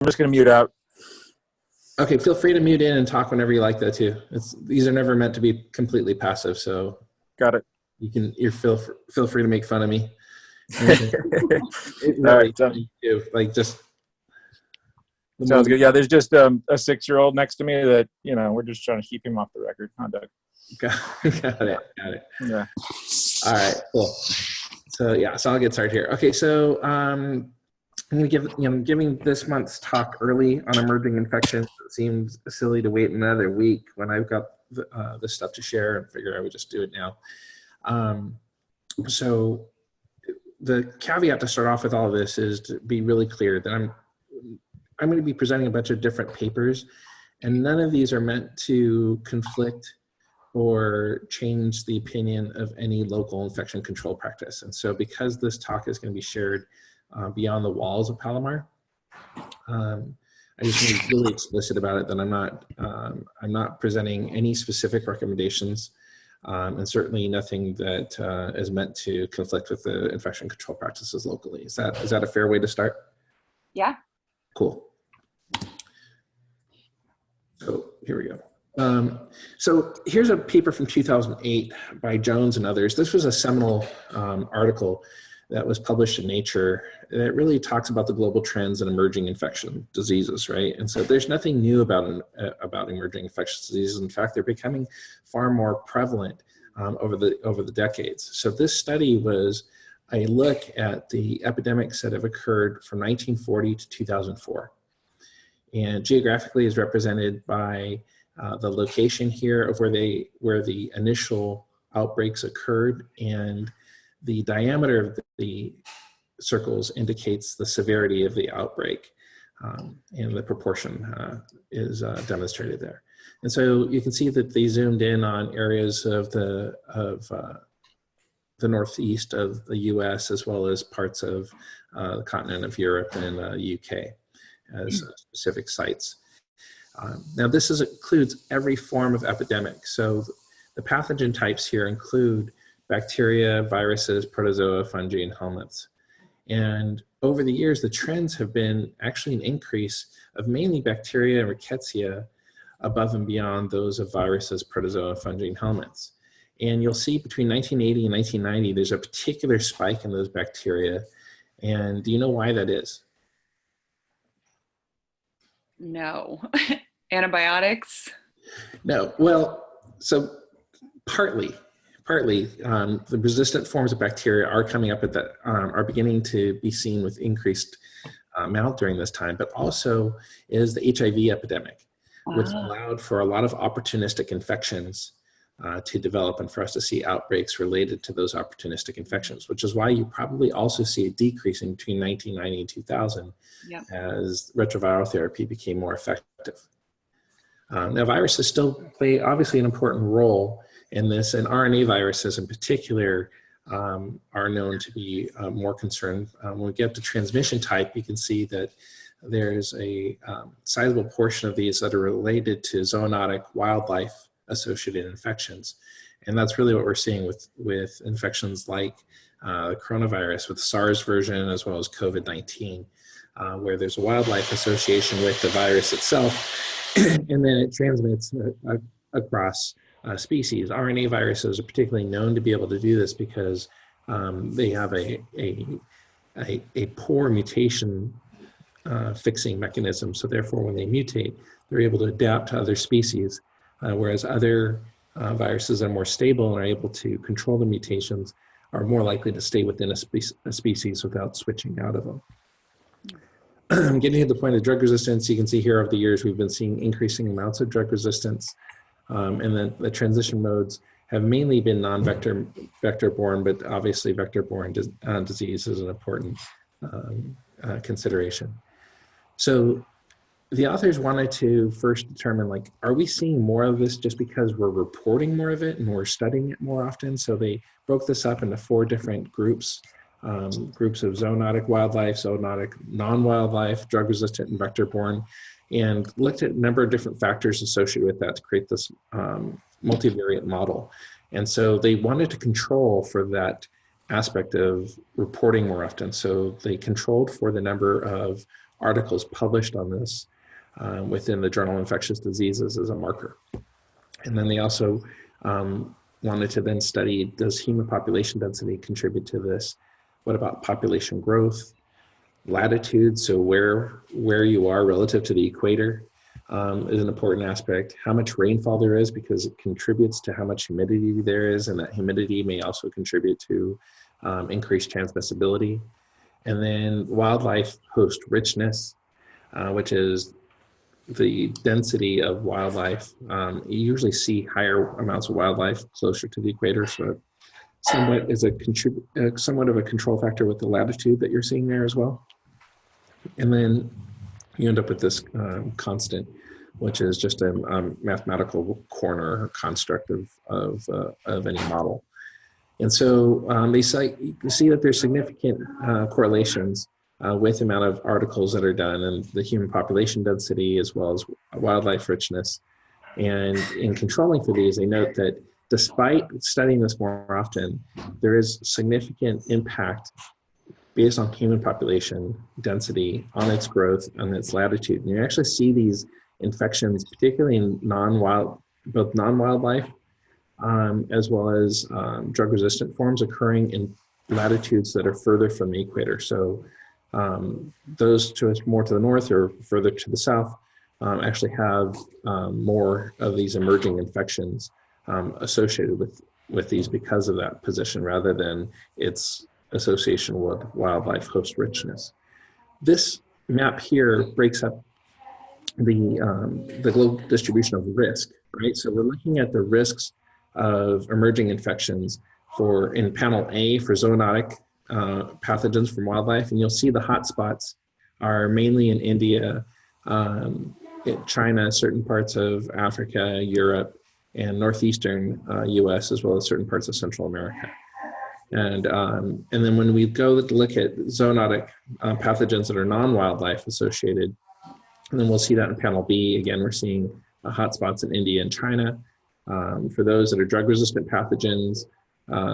I'm just going to mute out. Okay, feel free to mute in and talk whenever you like that too. These are never meant to be completely passive, so got it. You feel free to make fun of me. It really, all right, like just sounds good. Yeah, there's just a 6-year-old next to me that we're just trying to keep him off the record. Huh, Doug? Got it. Yeah. All right, cool. So I'll get started here. Okay, so I'm going to giving this month's talk early on emerging infections. It seems silly to wait another week when I've got this stuff to share, and figure I would just do it now. So the caveat to start off with all of this is to be really clear that I'm going to be presenting a bunch of different papers, and none of these are meant to conflict or change the opinion of any local infection control practice. And so because this talk is going to be shared beyond the walls of Palomar, I just want to be really explicit about it that I'm not presenting any specific recommendations, and certainly nothing that is meant to conflict with the infection control practices locally. Is that a fair way to start? Yeah. Cool. So here we go. So here's a paper from 2008 by Jones and others. This was a seminal article that was published in Nature that really talks about the global trends in emerging infection diseases, right? And so there's nothing new about emerging infectious diseases. In fact, they're becoming far more prevalent over the decades. So this study was a look at the epidemics that have occurred from 1940 to 2004. And geographically is represented by the location here of where the initial outbreaks occurred, and the diameter of the circles indicates the severity of the outbreak, and the proportion is demonstrated there. And so you can see that they zoomed in on areas of the northeast of the U.S. as well as parts of the continent of Europe and UK as specific sites. Now this includes every form of epidemic. So the pathogen types here include bacteria, viruses, protozoa, fungi, and helminths. And over the years, the trends have been actually an increase of mainly bacteria and rickettsia above and beyond those of viruses, protozoa, fungi, and helminths. And you'll see between 1980 and 1990, there's a particular spike in those bacteria. And do you know why that is? No. Antibiotics? No. Well, so partly, the resistant forms of bacteria are coming up are beginning to be seen with increased amount during this time, but also is the HIV epidemic, which allowed for a lot of opportunistic infections to develop and for us to see outbreaks related to those opportunistic infections, which is why you probably also see a decrease in between 1990 and 2000 as retroviral therapy became more effective. Now viruses still play obviously an important role in this, and RNA viruses in particular are known to be more concerned. When we get to transmission type, you can see that there's a sizable portion of these that are related to zoonotic wildlife associated infections. And that's really what we're seeing with infections like coronavirus, with the SARS version, as well as COVID-19, where there's a wildlife association with the virus itself, and then it transmits across species. RNA viruses are particularly known to be able to do this because they have a poor mutation fixing mechanism. So therefore, when they mutate, they're able to adapt to other species, whereas other viruses are more stable and are able to control the mutations, are more likely to stay within a species without switching out of them. Getting to the point of drug resistance, you can see here over the years we've been seeing increasing amounts of drug resistance, and then the transition modes have mainly been vector-borne, but obviously vector-borne disease is an important consideration. So the authors wanted to first determine, like, are we seeing more of this just because we're reporting more of it and we're studying it more often? So they broke this up into 4 different groups. Groups of zoonotic wildlife, zoonotic non-wildlife, drug-resistant, and vector-borne, and looked at a number of different factors associated with that to create this multivariate model. And so they wanted to control for that aspect of reporting more often. So they controlled for the number of articles published on this within the Journal of Infectious Diseases as a marker. And then they also wanted to then study, does human population density contribute to this? What about population growth? Latitude, so where you are relative to the equator is an important aspect. How much rainfall there is, because it contributes to how much humidity there is, and that humidity may also contribute to increased transmissibility. And then wildlife host richness, which is the density of wildlife. You usually see higher amounts of wildlife closer to the equator, so somewhat is somewhat of a control factor with the latitude that you're seeing there as well. And then you end up with this constant, which is just a mathematical corner or construct of any model. And so you see that there's significant correlations with the amount of articles that are done and the human population density as well as wildlife richness. And in controlling for these, they note that despite studying this more often, there is significant impact based on human population density on its growth and its latitude. And you actually see these infections, particularly in both non-wildlife as well as drug-resistant forms, occurring in latitudes that are further from the equator. So those more to the north or further to the south actually have more of these emerging infections associated with these because of that position, rather than its association with wildlife host richness. This map here breaks up the global distribution of risk, right? So we're looking at the risks of emerging infections in panel A for zoonotic pathogens from wildlife, and you'll see the hotspots are mainly in India, China, certain parts of Africa, Europe, and northeastern US, as well as certain parts of Central America. And then when we go to look at zoonotic pathogens that are non-wildlife associated, and then we'll see that in panel B. Again, we're seeing hotspots in India and China. For those that are drug-resistant pathogens,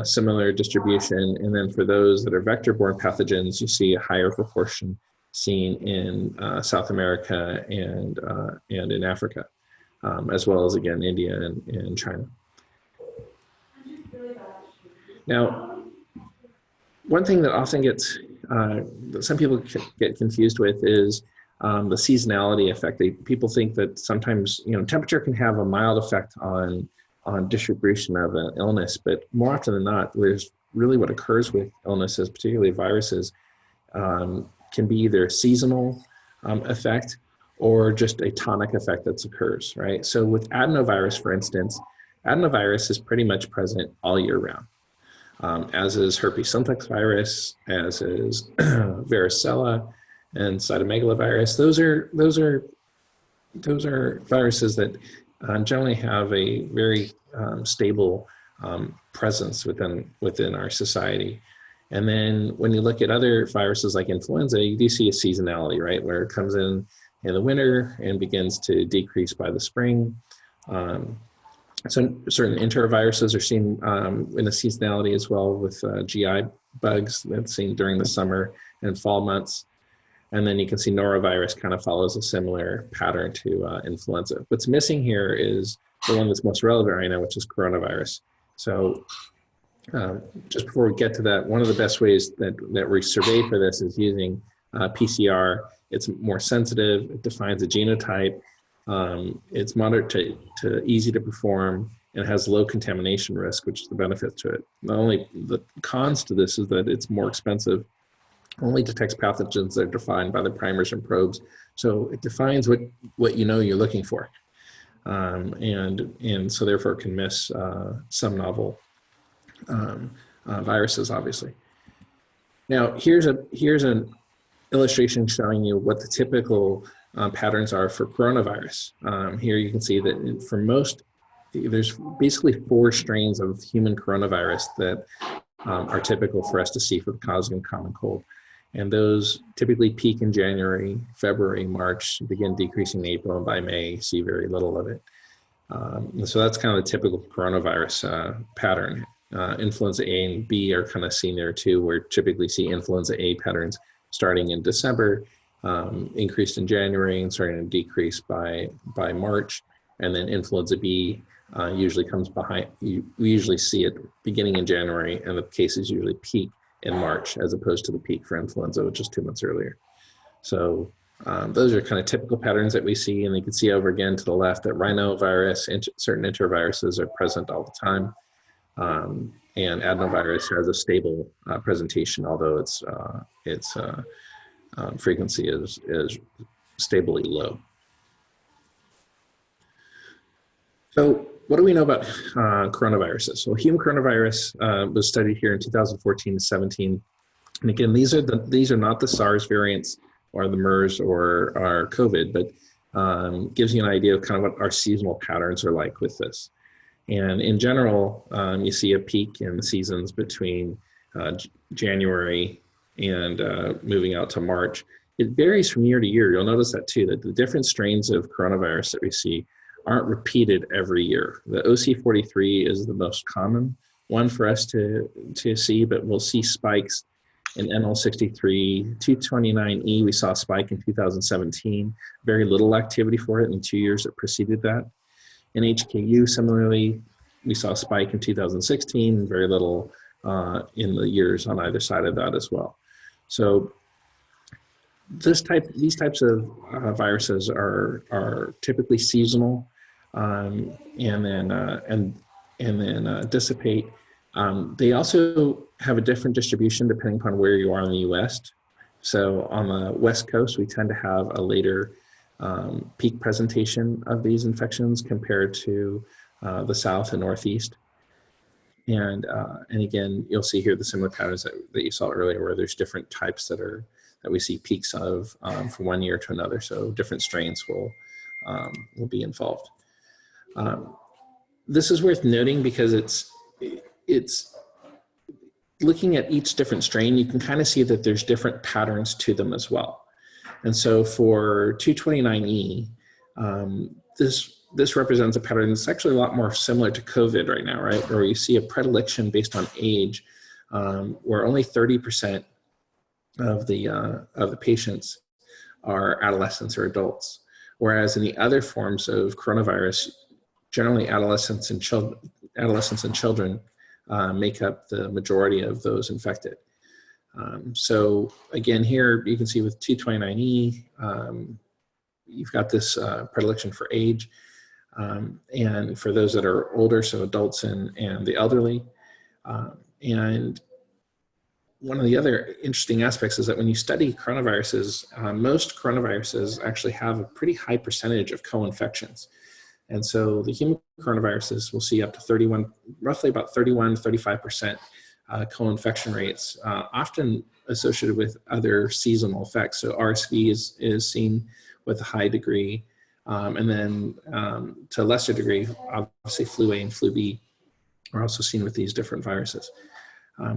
similar distribution. And then for those that are vector-borne pathogens, you see a higher proportion seen in South America and in Africa, as well as, again, India and China. Now, one thing that often gets, that some people get confused with is the seasonality effect. People think that sometimes, temperature can have a mild effect on distribution of an illness, but more often than not, there's really what occurs with illnesses, particularly viruses, can be either a seasonal effect or just a tonic effect that occurs, right? So with adenovirus, for instance, adenovirus is pretty much present all year round. As is herpes simplex virus, as is varicella and cytomegalovirus. Those are viruses that generally have a very stable presence within our society. And then when you look at other viruses like influenza, you do see a seasonality, right, where it comes in the winter and begins to decrease by the spring. So certain enteroviruses are seen in a seasonality as well with GI bugs that's seen during the summer and fall months. And then you can see norovirus kind of follows a similar pattern to influenza. What's missing here is the one that's most relevant right now, which is coronavirus. So just before we get to that, one of the best ways that we survey for this is using PCR. It's more sensitive, it defines a genotype, it's moderate to easy to perform, and it has low contamination risk, which is the benefit to it. Not only the cons to this is that it's more expensive, only detects pathogens that are defined by the primers and probes. So it defines what you're looking for. And so therefore it can miss some novel viruses, obviously. Now, here's an illustration showing you what the typical patterns are for coronavirus. Here you can see that for most, there's basically 4 strains of human coronavirus that are typical for us to see for the causing common cold. And those typically peak in January, February, March, begin decreasing in April, and by May, see very little of it. And so that's kind of the typical coronavirus pattern. Influenza A and B are kind of seen there too, where typically see influenza A patterns starting in December increased in January and starting to decrease by March. And then influenza B usually comes behind. We usually see it beginning in January, and the cases usually peak in March, as opposed to the peak for influenza, which is 2 months earlier. So those are kind of typical patterns that we see. And you can see over again to the left that rhinovirus, certain enteroviruses are present all the time. And adenovirus has a stable presentation, although its frequency is stably low. So what do we know about coronaviruses? Well, human coronavirus was studied here in 2014 to 17. And again, these are not the SARS variants or the MERS or our COVID, but gives you an idea of kind of what our seasonal patterns are like with this. And in general, you see a peak in the seasons between January and moving out to March. It varies from year to year. You'll notice that too, that the different strains of coronavirus that we see aren't repeated every year. The OC43 is the most common one for us to see, but we'll see spikes in NL63, 229E, we saw a spike in 2017, very little activity for it in the 2 years that preceded that. In HKU, similarly, we saw a spike in 2016, very little in the years on either side of that as well. So these types of viruses are typically seasonal, and then dissipate. They also have a different distribution depending upon where you are in the U.S. So on the West Coast, we tend to have a later peak presentation of these infections compared to the South and Northeast. And again, you'll see here the similar patterns that you saw earlier, where there's different types that we see peaks of from one year to another. So different strains will be involved. This is worth noting because it's looking at each different strain, you can kind of see that there's different patterns to them as well. And so for 229E, this represents a pattern that's actually a lot more similar to COVID right now, right? Where you see a predilection based on age, where only 30% of the patients are adolescents or adults. Whereas in the other forms of coronavirus, generally adolescents and children make up the majority of those infected. So again, here you can see with 229E, you've got this predilection for age, and for those that are older, so adults and the elderly. And one of the other interesting aspects is that when you study coronaviruses, most coronaviruses actually have a pretty high percentage of co-infections. And so the human coronaviruses will see up to roughly about 31 to 35% co-infection rates, often associated with other seasonal effects. So RSV is seen with a high degree, and then to a lesser degree, obviously flu A and flu B are also seen with these different viruses.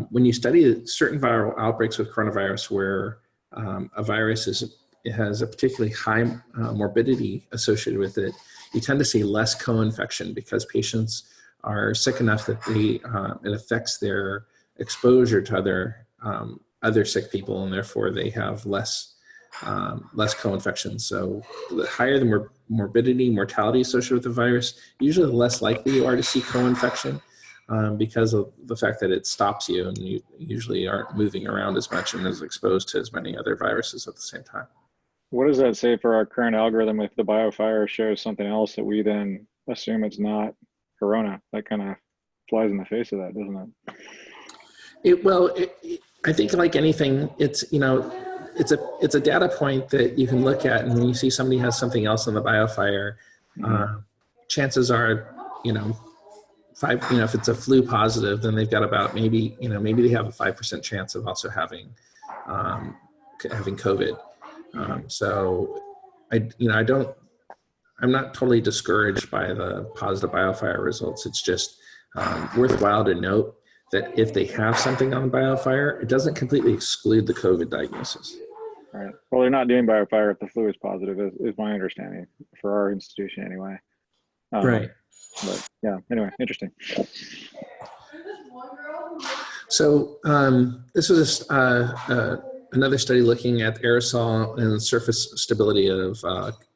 When you study certain viral outbreaks with coronavirus where a virus has a particularly high morbidity associated with it, you tend to see less co-infection because patients are sick enough that it affects their exposure to other sick people, and therefore they have less co-infection. So the higher the morbidity, mortality associated with the virus, usually the less likely you are to see co-infection because of the fact that it stops you and you usually aren't moving around as much and is exposed to as many other viruses at the same time. What does that say for our current algorithm if the biofire shows something else that we then assume it's not corona? That kind of flies in the face of that, doesn't it? I think like anything, it's a data point that you can look at, and when you see somebody has something else on the biofire, chances are, if it's a flu positive, then they've got about maybe they have a 5% chance of also having COVID. So I'm not totally discouraged by the positive biofire results. It's just worthwhile to note that if they have something on the biofire, it doesn't completely exclude the COVID diagnosis. All right. Well, they're not doing biofire if the flu is positive, is my understanding for our institution anyway. Right. But yeah, anyway, interesting. So this was another study looking at aerosol and surface stability of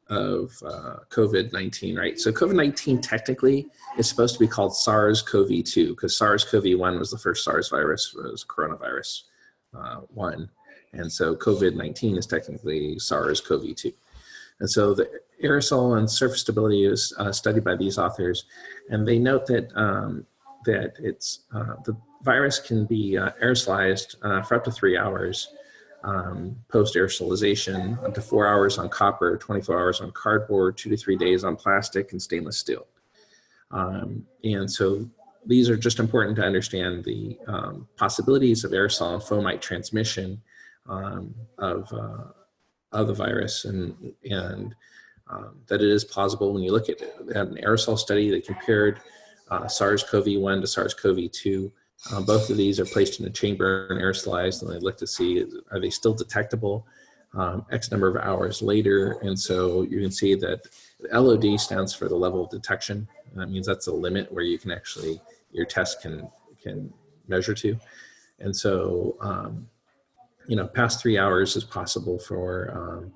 COVID-19, right? So COVID-19 technically is supposed to be called SARS-CoV-2 because SARS-CoV-1 was the first SARS virus, was coronavirus 1. And so COVID-19 is technically SARS-CoV-2. And so the aerosol and surface stability is studied by these authors, and they note that that it's the virus can be aerosolized for up to 3 hours post-aerosolization, up to 4 hours on copper, 24 hours on cardboard, 2 to 3 days on plastic and stainless steel. And so these are just important to understand the possibilities of aerosol and fomite transmission of the virus, and that it is plausible. When you look at an aerosol study that compared SARS-CoV-1 to SARS-CoV-2, both of these are placed in a chamber and aerosolized, and they look to see, are they still detectable X number of hours later? And so you can see that the LOD stands for the level of detection. And that means that's a limit where you can actually, your test can measure to. And so, past 3 hours is possible for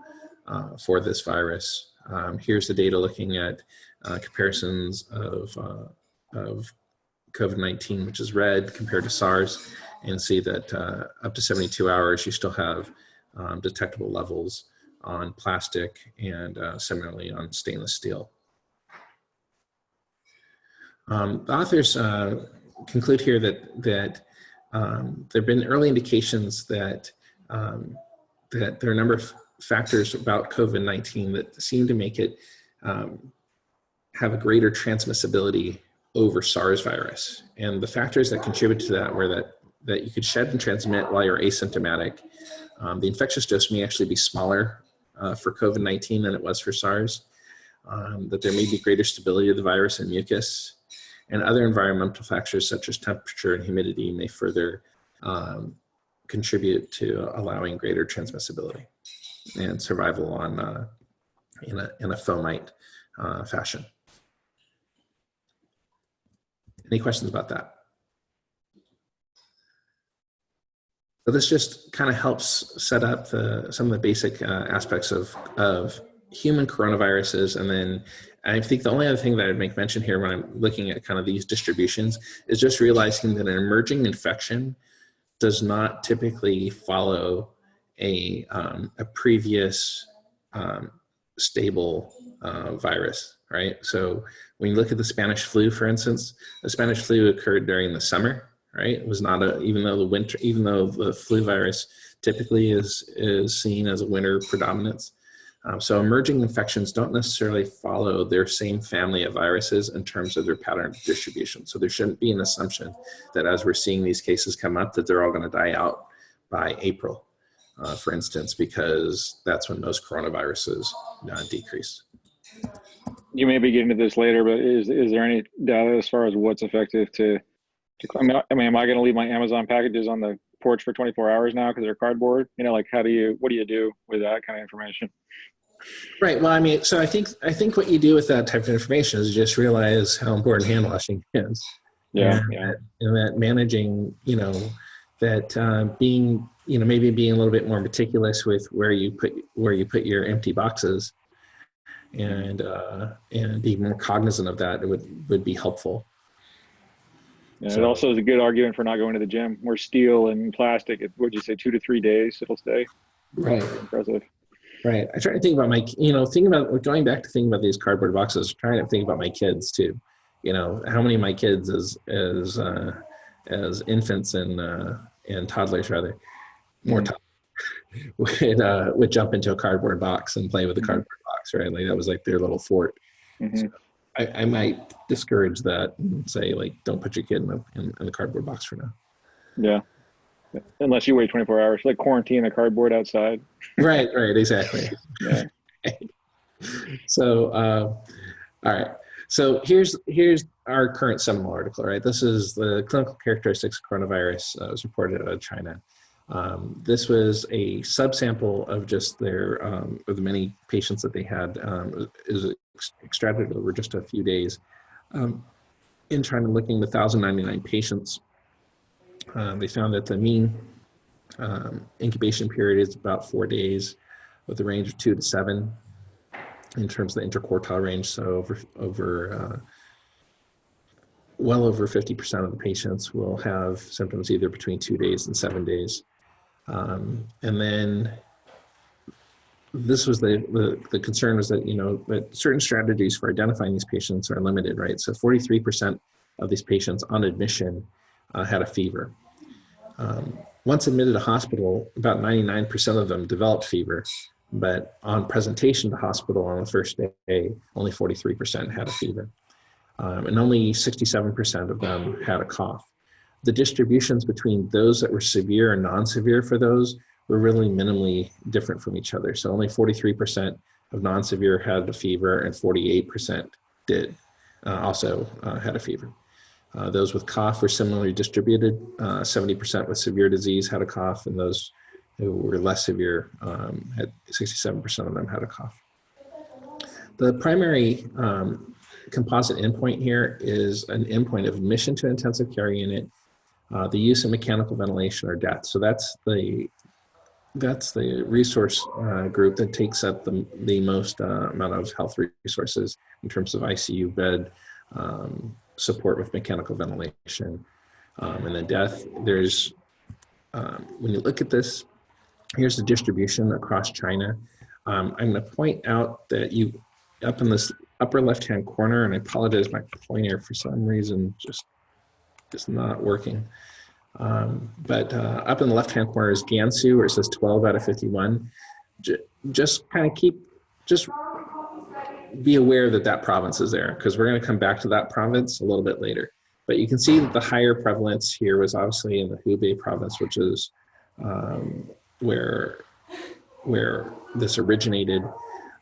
this virus. Here's the data looking at comparisons of COVID-19, which is red, compared to SARS, and see that up to 72 hours, you still have detectable levels on plastic and similarly on stainless steel. The authors conclude here that there have been early indications that that there are a number of factors about COVID-19 that seem to make it have a greater transmissibility over SARS virus. And the factors that contribute to that were that you could shed and transmit while you're asymptomatic. The infectious dose may actually be smaller for COVID-19 than it was for SARS. That there may be greater stability of the virus in mucus, and other environmental factors such as temperature and humidity may further contribute to allowing greater transmissibility and survival on in a fomite fashion. Any questions about that? So this just kind of helps set up some of the basic aspects of human coronaviruses. And then I think the only other thing that I'd make mention here when I'm looking at kind of these distributions is just realizing that an emerging infection does not typically follow a previous stable virus, right? So when you look at the Spanish flu, for instance, the Spanish flu occurred during the summer, right? It was not even though the flu virus typically is seen as a winter predominance. So emerging infections don't necessarily follow their same family of viruses in terms of their pattern of distribution. So there shouldn't be an assumption that as we're seeing these cases come up, that they're all going to die out by April, for instance, because that's when most coronaviruses decrease. You may be getting to this later, but is there any data as far as what's effective to I mean, am I going to leave my Amazon packages on the porch for 24 hours now because they're cardboard? Like what do you do with that kind of information? Right. Well, I mean, so I think what you do with that type of information is just realize how important hand washing is. Yeah. And that managing, that being, maybe being a little bit more meticulous with where you put your empty boxes, and being more cognizant of that would be helpful. Yeah, it also is a good argument for not going to the gym. Where steel and plastic, would you say 2 to 3 days it'll stay? Right. Impressive. Right. I try to think about going back to thinking about these cardboard boxes, trying to think about my kids too. How many of my kids as infants and toddlers, rather, more toddlers, would jump into a cardboard box and play with the cardboard box, right? Like that was like their little fort. Mm-hmm. So I might discourage that and say, like, don't put your kid in the cardboard box for now. Yeah. Unless you wait 24 hours, like quarantine a cardboard outside. Right, exactly. Yeah. So, all right. So here's our current seminal article, right? This is the clinical characteristics of coronavirus. Was reported out of China. This was a subsample of just of the many patients that they had. Is extracted over just a few days. In China, looking at 1,099 patients, they found that the mean Incubation period is about 4 days with a range of 2 to 7 in terms of the interquartile range. So well over 50% of the patients will have symptoms either between 2 days and 7 days. And then this was the concern was that, that certain strategies for identifying these patients are limited, right? So 43% of these patients on admission had a fever. Once admitted to hospital, about 99% of them developed fever, but on presentation to hospital on the first day, only 43% had a fever. And only 67% of them had a cough. The distributions between those that were severe and non-severe for those were really minimally different from each other. So only 43% of non-severe had a fever and 48% did also had a fever. Those with cough were similarly distributed. 70% with severe disease had a cough, and those who were less severe, had 67% of them had a cough. The primary composite endpoint here is an endpoint of admission to intensive care unit, the use of mechanical ventilation, or death. So that's the resource group that takes up the most amount of health resources in terms of ICU bed support with mechanical ventilation. And then death, there's, when you look at this, here's the distribution across China. I'm going to point out that up in this upper left-hand corner, and I apologize, my pointer for some reason just is not working. But up in the left-hand corner is Gansu, where it says 12 out of 51. Just kind of just be aware that province is there, because we're going to come back to that province a little bit later. But you can see that the higher prevalence here was obviously in the Hubei province, which is where this originated,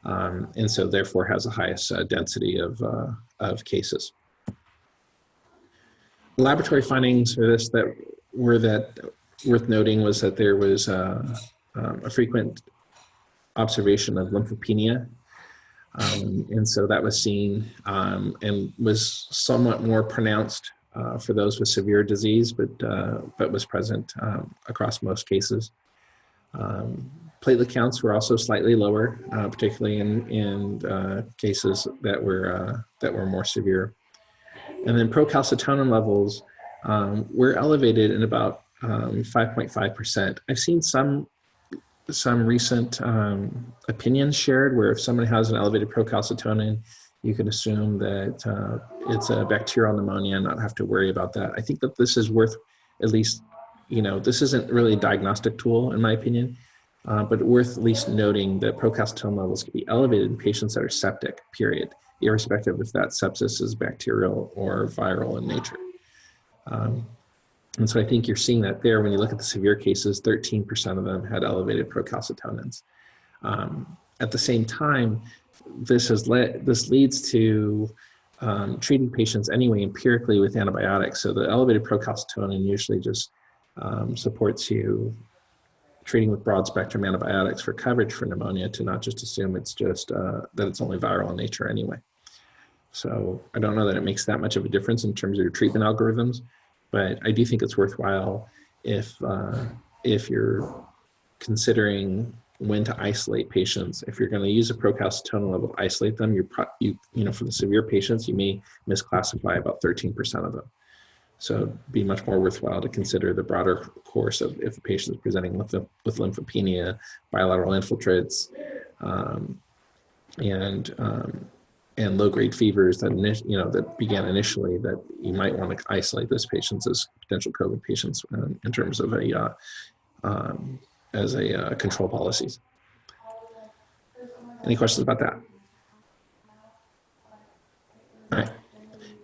and so therefore has the highest density of cases. Laboratory findings for this that worth noting was that there was a frequent observation of lymphopenia. And so that was seen and was somewhat more pronounced for those with severe disease, but was present across most cases. Platelet counts were also slightly lower, particularly in cases that were more severe. And then procalcitonin levels were elevated in about 5.5%. I've seen some recent opinions shared where if someone has an elevated procalcitonin, you can assume that it's a bacterial pneumonia and not have to worry about that. I think that this is worth at least, this isn't really a diagnostic tool in my opinion, but worth at least noting that procalcitonin levels can be elevated in patients that are septic, period, irrespective if that sepsis is bacterial or viral in nature. And so I think you're seeing that there when you look at the severe cases, 13% of them had elevated procalcitonins. At the same time, this leads to treating patients anyway empirically with antibiotics. So the elevated procalcitonin usually just supports you treating with broad spectrum antibiotics for coverage for pneumonia, to not just assume it's just that it's only viral in nature anyway. So I don't know that it makes that much of a difference in terms of your treatment algorithms, but I do think it's worthwhile if you're considering when to isolate patients. If you're going to use a procalcitonin level to isolate them, for the severe patients, you may misclassify about 13% of them. So it'd be much more worthwhile to consider the broader course of if the patient is presenting with lymphopenia, bilateral infiltrates, and low-grade fevers that began initially, that you might want to isolate those patients as potential COVID patients in terms of control policies. Any questions about that? All right.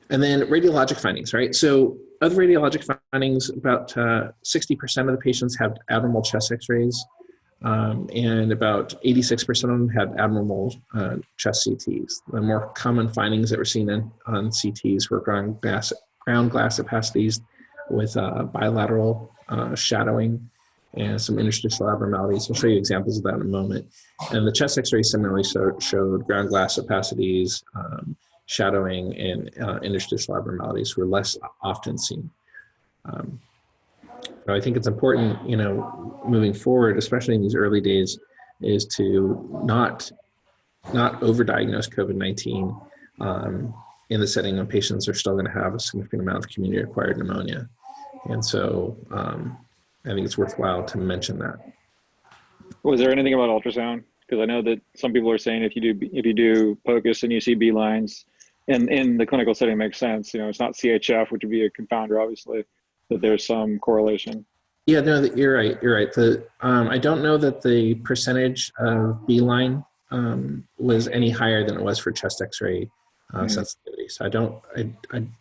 And then radiologic findings, right? So other radiologic findings, about 60% of the patients had abnormal chest x-rays, and about 86% of them had abnormal chest CTs. The more common findings that were seen on CTs were ground glass opacities with bilateral shadowing and some interstitial abnormalities. I'll show you examples of that in a moment. And the chest x-ray similarly showed ground glass opacities, shadowing, and interstitial abnormalities were less often seen. So I think it's important, moving forward, especially in these early days, is to not overdiagnose COVID-19 in the setting when patients are still going to have a significant amount of community-acquired pneumonia. And so I think it's worthwhile to mention that. Was there anything about ultrasound? Because I know that some people are saying if you do POCUS and you see B lines, and in the clinical setting makes sense. It's not CHF, which would be a confounder, obviously, that there's some correlation. Yeah, no, you're right. You're right. I don't know that the percentage of B line was any higher than it was for chest X-ray sensitivity. So I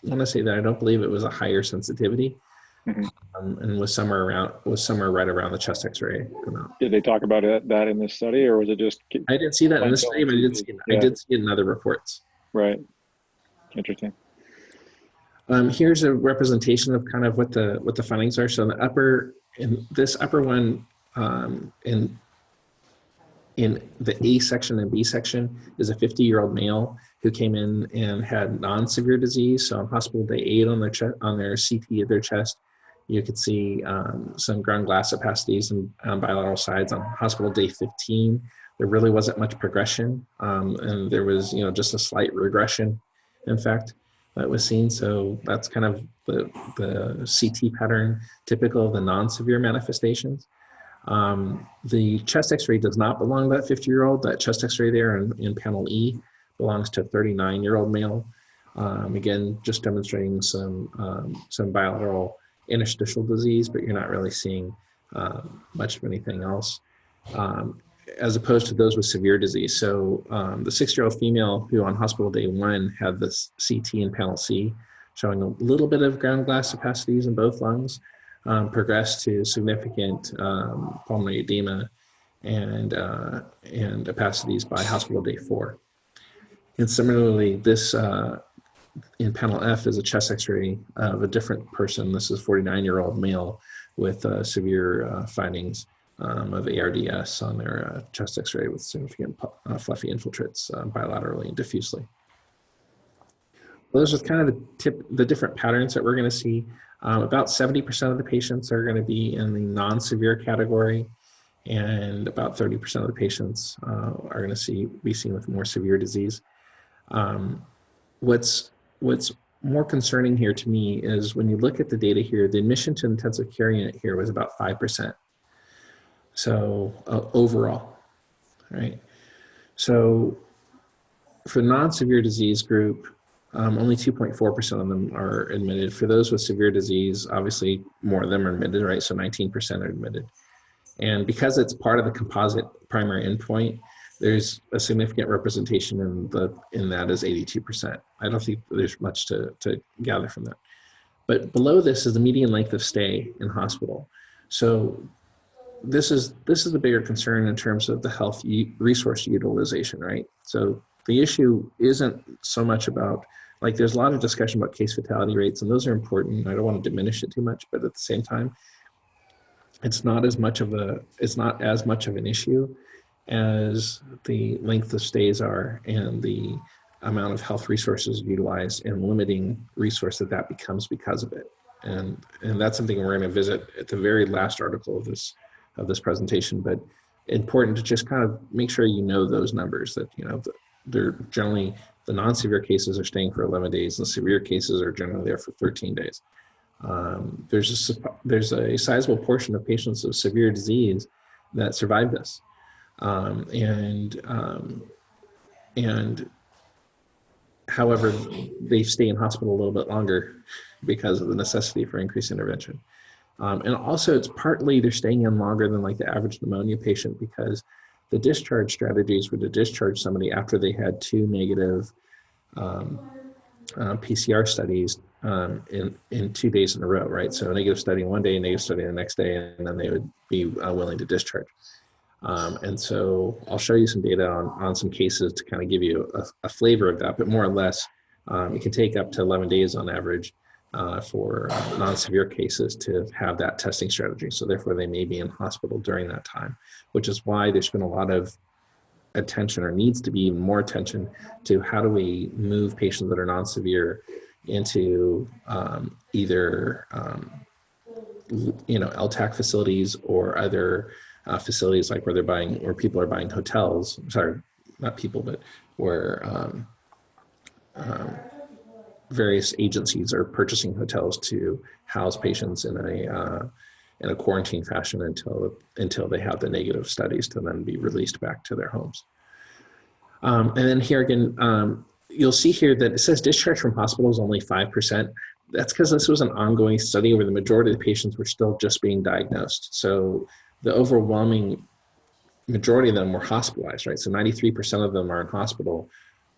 want to say that I don't believe it was a higher sensitivity, and was somewhere right around the chest X-ray amount. Did they talk about that in this study, or was it just? I didn't see that in this study, but I did see it in other reports. Right. Interesting. Here's a representation of kind of what the findings are. So in this upper one, in the A section and B section, is a 50-year-old male who came in and had non-severe disease. So on hospital day 8 on their CT of their chest, you could see some ground glass opacities on bilateral sides. On hospital day 15, there really wasn't much progression, and there was just a slight regression, in fact, that was seen. So that's kind of the CT pattern typical of the non-severe manifestations. The chest X-ray does not belong to that 50-year-old. That chest X-ray there in panel E belongs to a 39-year-old male. Again, just demonstrating some bilateral interstitial disease, but you're not really seeing much of anything else, as opposed to those with severe disease. So the 6-year-old female who on hospital day 1 had this CT in panel C, showing a little bit of ground glass opacities in both lungs, progressed to significant pulmonary edema and opacities by hospital day 4. And similarly, this in panel F is a chest X-ray of a different person. This is a 49-year-old male with severe findings of ARDS on their chest X-ray with significant fluffy infiltrates bilaterally and diffusely. Well, those are kind of the different patterns that we're going to see. About 70% of the patients are going to be in the non-severe category, and about 30% of the patients are going to be seen with more severe disease. What's more concerning here to me is when you look at the data here, the admission to intensive care unit here was about 5%. So overall, right? So for the non-severe disease group, only 2.4% of them are admitted. For those with severe disease, obviously more of them are admitted, right? So 19% are admitted. And because it's part of the composite primary endpoint, there's a significant representation in that is 82%. I don't think there's much to gather from that. But below this is the median length of stay in hospital. So this is the bigger concern in terms of the health resource utilization, right? So the issue isn't so much about, like, there's a lot of discussion about case fatality rates, and those are important. I don't want to diminish it too much, but at the same time, it's not as much of an issue as the length of stays are and the amount of health resources utilized and limiting resource that becomes because of it. And that's something we're going to visit at the very last article of this presentation, but important to just kind of make sure those numbers, that they're generally, the non-severe cases are staying for 11 days and the severe cases are generally there for 13 days. There's a sizable portion of patients with severe disease that survive this. However, they stay in hospital a little bit longer because of the necessity for increased intervention. And also it's partly they're staying in longer than like the average pneumonia patient, because the discharge strategies were to discharge somebody after they had 2 negative PCR studies in 2 days in a row, right? So a negative study one day, a negative study the next day, and then they would be willing to discharge. And so I'll show you some data on some cases to kind of give you a flavor of that, but more or less, it can take up to 11 days on average for non-severe cases to have that testing strategy. So therefore they may be in hospital during that time, which is why there's been a lot of attention, or needs to be even more attention, to how do we move patients that are non-severe into either LTAC facilities or other facilities like where people are buying hotels. Sorry, not people, but where various agencies are purchasing hotels to house patients in a quarantine fashion until they have the negative studies to then be released back to their homes. And then here again, you'll see here that it says discharge from hospital is only 5%. That's because this was an ongoing study where the majority of the patients were still just being diagnosed. So the overwhelming majority of them were hospitalized, right? So 93% of them are in hospital,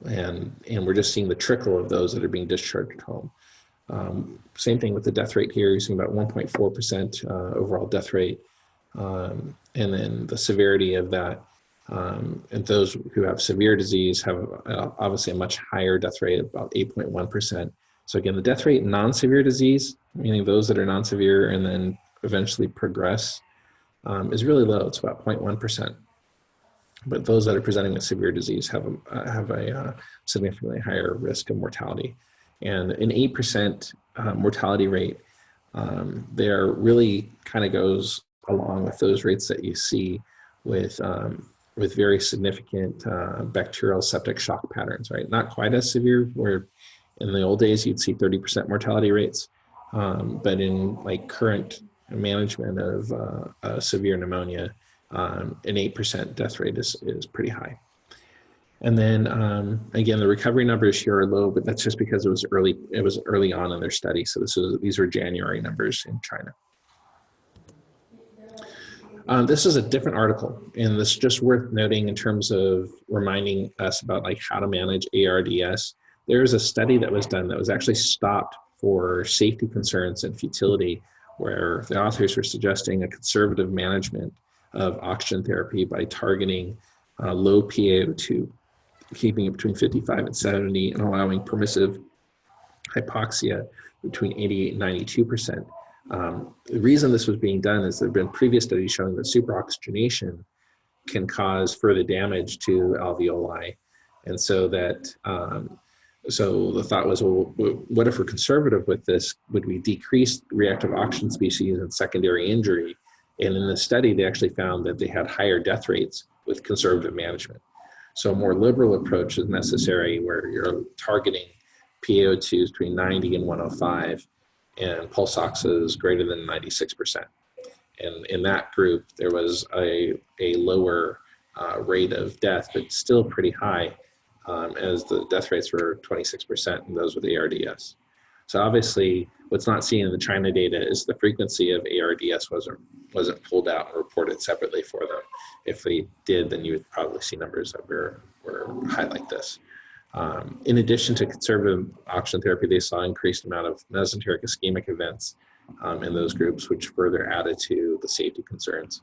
and we're just seeing the trickle of those that are being discharged home. Same thing with the death rate here. You're seeing about 1.4% overall death rate. And then the severity of that, and those who have severe disease have obviously a much higher death rate, about 8.1%. So again, the death rate in non-severe disease, meaning those that are non-severe and then eventually progress, is really low. It's about 0.1%. But those that are presenting with severe disease have a significantly higher risk of mortality. And an 8% mortality rate there really kind of goes along with those rates that you see with very significant bacterial septic shock patterns, right? Not quite as severe, where in the old days you'd see 30% mortality rates, but in like current management of severe pneumonia, an 8% death rate is pretty high. And then again, the recovery numbers here are low, but that's just because it was early on in their study. So these are January numbers in China. This is a different article, and this is just worth noting in terms of reminding us about like how to manage ARDS. There's a study that was done that was actually stopped for safety concerns and futility, where the authors were suggesting a conservative management of oxygen therapy by targeting low PaO2, keeping it between 55 and 70, and allowing permissive hypoxia between 88 and 92%. The reason this was being done is there have been previous studies showing that superoxygenation can cause further damage to alveoli. And so that, so the thought was, well, what if we're conservative with this? Would we decrease reactive oxygen species and secondary injury? And in the study, they actually found that they had higher death rates with conservative management. So a more liberal approach is necessary, where you're targeting PaO2s between 90 and 105 and pulse oxes greater than 96%. And in that group, there was a lower rate of death, but still pretty high, as the death rates were 26% in those with ARDS. So obviously, what's not seen in the China data is the frequency of ARDS wasn't pulled out and reported separately for them. If they did, then you would probably see numbers that were highlight this. In addition to conservative oxygen therapy, they saw increased amount of mesenteric ischemic events in those groups, which further added to the safety concerns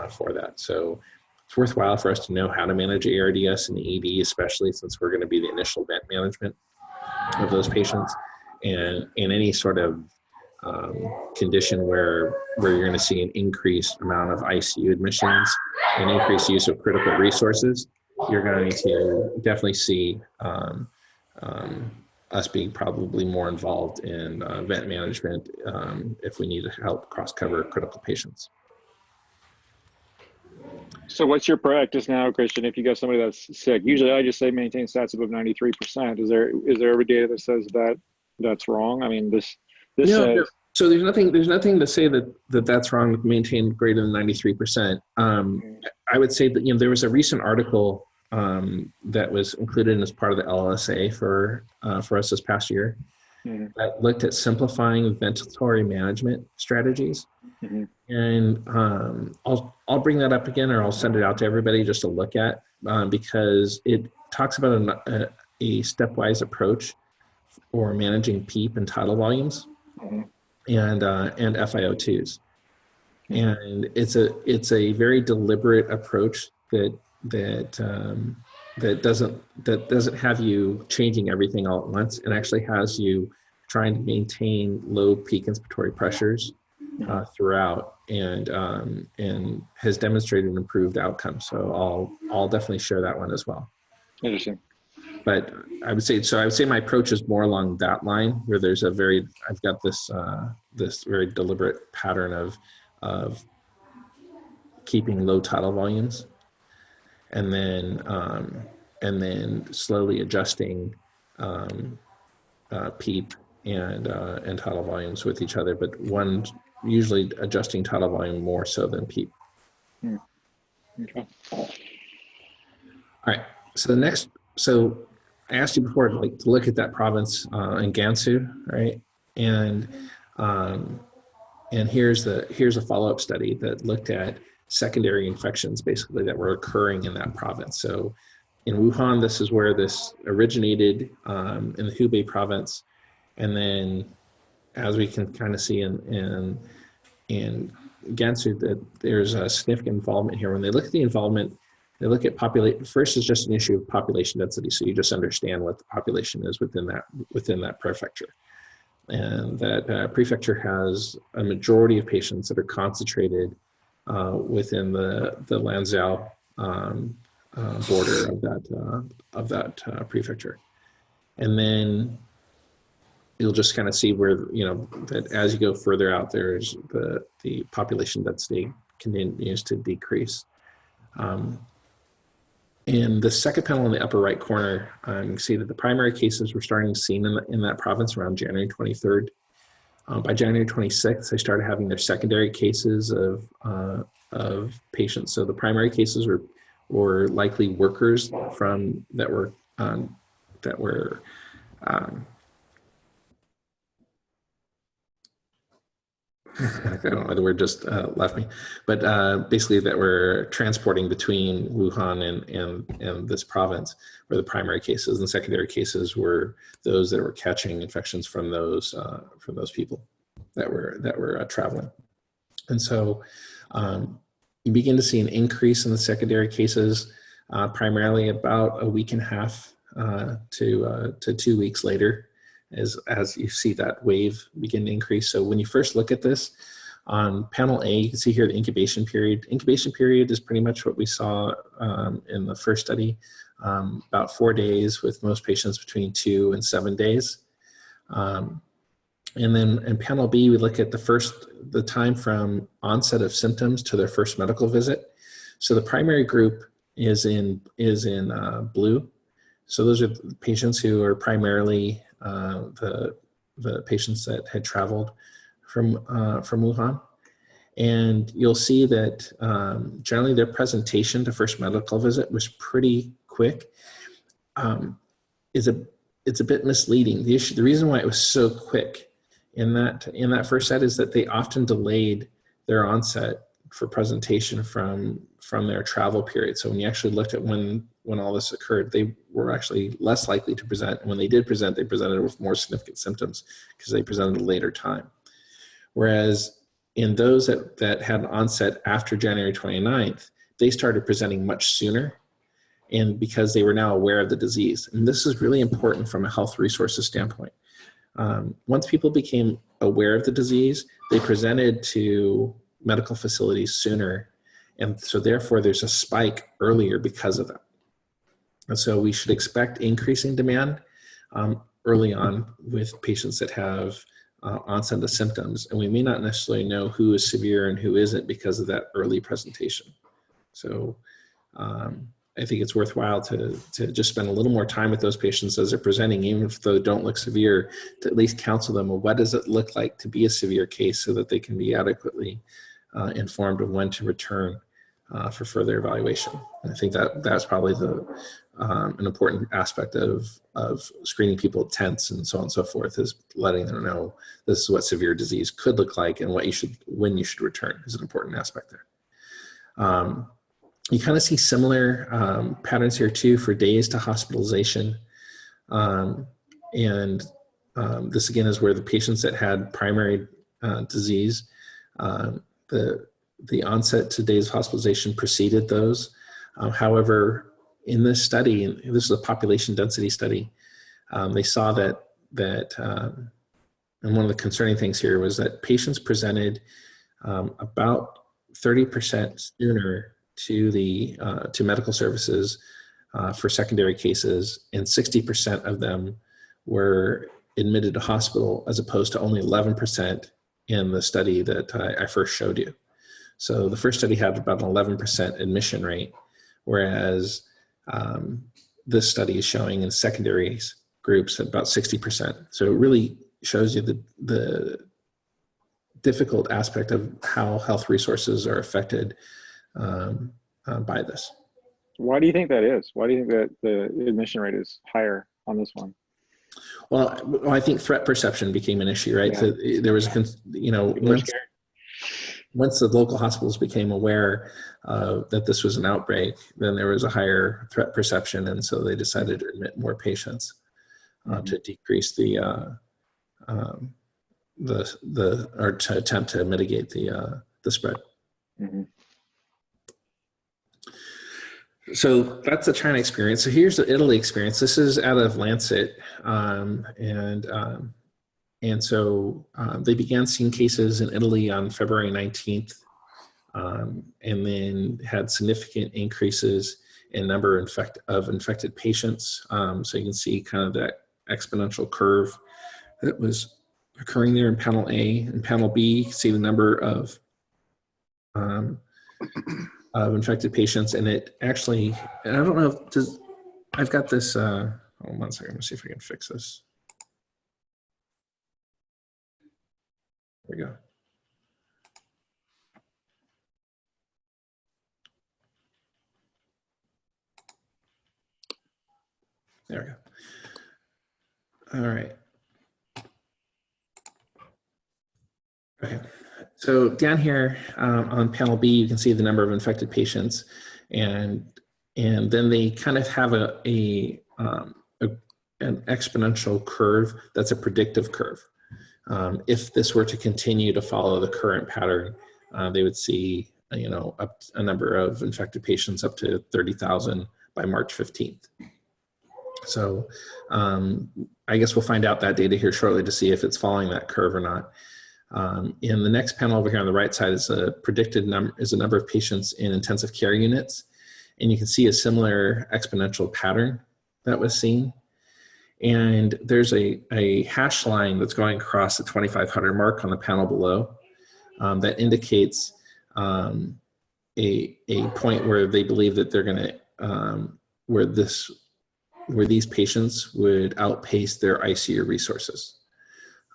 for that. So it's worthwhile for us to know how to manage ARDS and ED, especially since we're going to be the initial vent management of those patients. And in any sort of condition where you're going to see an increased amount of ICU admissions and increased use of critical resources, you're going to definitely see us being probably more involved in vent management if we need to help cross-cover critical patients. So what's your practice now, Christian, if you got somebody that's sick? Usually I just say maintain stats above 93%. Is there ever data that says that that's wrong? I mean, this says... So there's nothing to say that's wrong with maintain greater than 93%. I would say that, there was a recent article that was included as part of the LSA for us this past year that looked at simplifying ventilatory management strategies. And I'll bring that up again, or I'll send it out to everybody just to look at, because it talks about a stepwise approach for managing PEEP and tidal volumes and FiO2s. And it's a very deliberate approach that doesn't have you changing everything all at once, and actually has you trying to maintain low peak inspiratory pressures throughout, and has demonstrated an improved outcome. So I'll definitely share that one as well. Interesting. but I would say my approach is more along that line, where there's I've got this this very deliberate pattern of keeping low tidal volumes, and then slowly adjusting peak and tidal volumes with each other, but one usually adjusting tidal volume more so than peak. Okay. All right. So I asked you before, like, to look at that province in Gansu, right? And here's a follow-up study that looked at secondary infections, basically, that were occurring in that province. So in Wuhan, this is where this originated, in the Hubei province, and then, as we can kind of see in Gansu, that there's a significant involvement here. When they look at the involvement, they look at population. First is just an issue of population density, so you just understand what the population is within that prefecture, and that prefecture has a majority of patients that are concentrated within the Lanzhou border of that prefecture, and then you'll just kind of see where, that as you go further out, there's the population density continues to decrease. In the second panel in the upper right corner, you can see that the primary cases were starting to be seen in that province around January 23rd. By January 26th, they started having their secondary cases of patients. So the primary cases were likely workers that were I don't know, the word just left me, but basically that we're transporting between Wuhan and this province were the primary cases, and secondary cases were those that were catching infections from those people that were traveling. And so you begin to see an increase in the secondary cases, primarily about a week and a half to 2 weeks later, as you see that wave begin to increase. So when you first look at this, on panel A, you can see here the incubation period. Incubation period is pretty much what we saw in the first study, about 4 days, with most patients between 2 and 7 days. And then in panel B, we look at the time from onset of symptoms to their first medical visit. So the primary group is in blue. So those are patients who are primarily the patients that had traveled from Wuhan. And you'll see that generally their presentation to first medical visit was pretty quick. It's a bit misleading. The reason why it was so quick in that first set is that they often delayed their onset for presentation from their travel period. So when you actually looked at when all this occurred, they were actually less likely to present. And when they did present, they presented with more significant symptoms because they presented at a later time. Whereas in those that had an onset after January 29th, they started presenting much sooner, and because they were now aware of the disease. And this is really important from a health resources standpoint. Once people became aware of the disease, they presented to medical facilities sooner. And so therefore there's a spike earlier because of that. And so we should expect increasing demand early on with patients that have onset of symptoms. And we may not necessarily know who is severe and who isn't because of that early presentation. So I think it's worthwhile to just spend a little more time with those patients as they're presenting, even if they don't look severe, to at least counsel them, well, what does it look like to be a severe case, so that they can be adequately informed of when to return for further evaluation. And I think that's probably an important aspect of screening people at tents and so on and so forth, is letting them know this is what severe disease could look like, and when you should return is an important aspect there. You kind of see similar patterns here too for days to hospitalization. This again is where the patients that had primary disease, the onset to days of hospitalization preceded those. However, in this study, and this is a population density study, they saw that and one of the concerning things here was that patients presented about 30% sooner to medical services for secondary cases, and 60% of them were admitted to hospital, as opposed to only 11% in the study that I first showed you. So the first study had about an 11% admission rate, whereas this study is showing in secondary groups about 60%. So it really shows you the difficult aspect of how health resources are affected by this. Why do you think that is? Why do you think that the admission rate is higher on this one? Well, I think threat perception became an issue, right? Yeah. So there was, once the local hospitals became aware that this was an outbreak, then there was a higher threat perception, and so they decided to admit more patients to decrease or to attempt to mitigate the spread. Mm-hmm. So that's the China experience. So here's the Italy experience. This is out of Lancet, and so they began seeing cases in Italy on February 19th, and then had significant increases in number of infected patients. So you can see kind of that exponential curve that was occurring there in panel A. And panel B, see the number of infected patients. And it actually, and I don't know if I've got this, hold on 1 second, let me see if I can fix this. There we go. There we go. All right. Okay. So down here on panel B, you can see the number of infected patients, and then they kind of have an exponential curve that's a predictive curve. If this were to continue to follow the current pattern, they would see, up a number of infected patients up to 30,000 by March 15th. So I guess we'll find out that data here shortly to see if it's following that curve or not. In the next panel over here on the right side is a predicted number, is a number of patients in intensive care units. And you can see a similar exponential pattern that was seen. And there's a hash line that's going across the 2,500 mark on the panel below that indicates a point where they believe that they're going to, where these patients would outpace their ICU resources.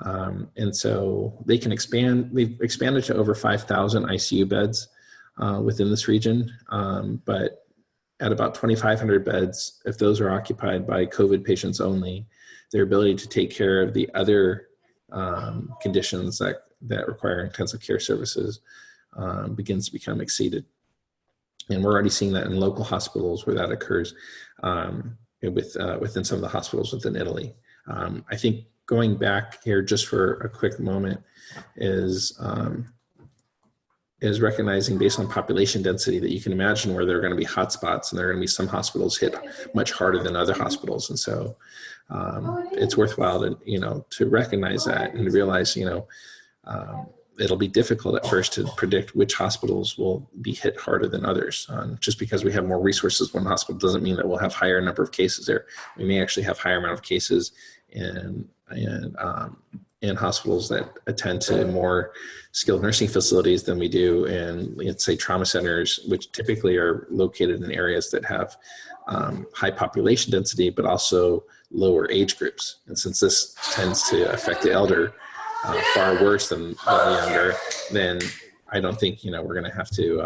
And so they can expand, they've expanded to over 5,000 ICU beds within this region, but at about 2,500 beds, if those are occupied by COVID patients only, their ability to take care of the other conditions that require intensive care services begins to become exceeded. And we're already seeing that in local hospitals where that occurs within some of the hospitals within Italy. I think going back here just for a quick moment is recognizing based on population density that you can imagine where there are going to be hotspots, and there are going to be some hospitals hit much harder than other hospitals. And so it's worthwhile to recognize that and to realize, it'll be difficult at first to predict which hospitals will be hit harder than others. Just because we have more resources one hospital doesn't mean that we'll have higher number of cases there. We may actually have higher amount of cases in hospitals that attend to more skilled nursing facilities than we do in, let's say, trauma centers, which typically are located in areas that have high population density, but also lower age groups. And since this tends to affect the elder far worse than the younger, then I don't think, we're going to have to,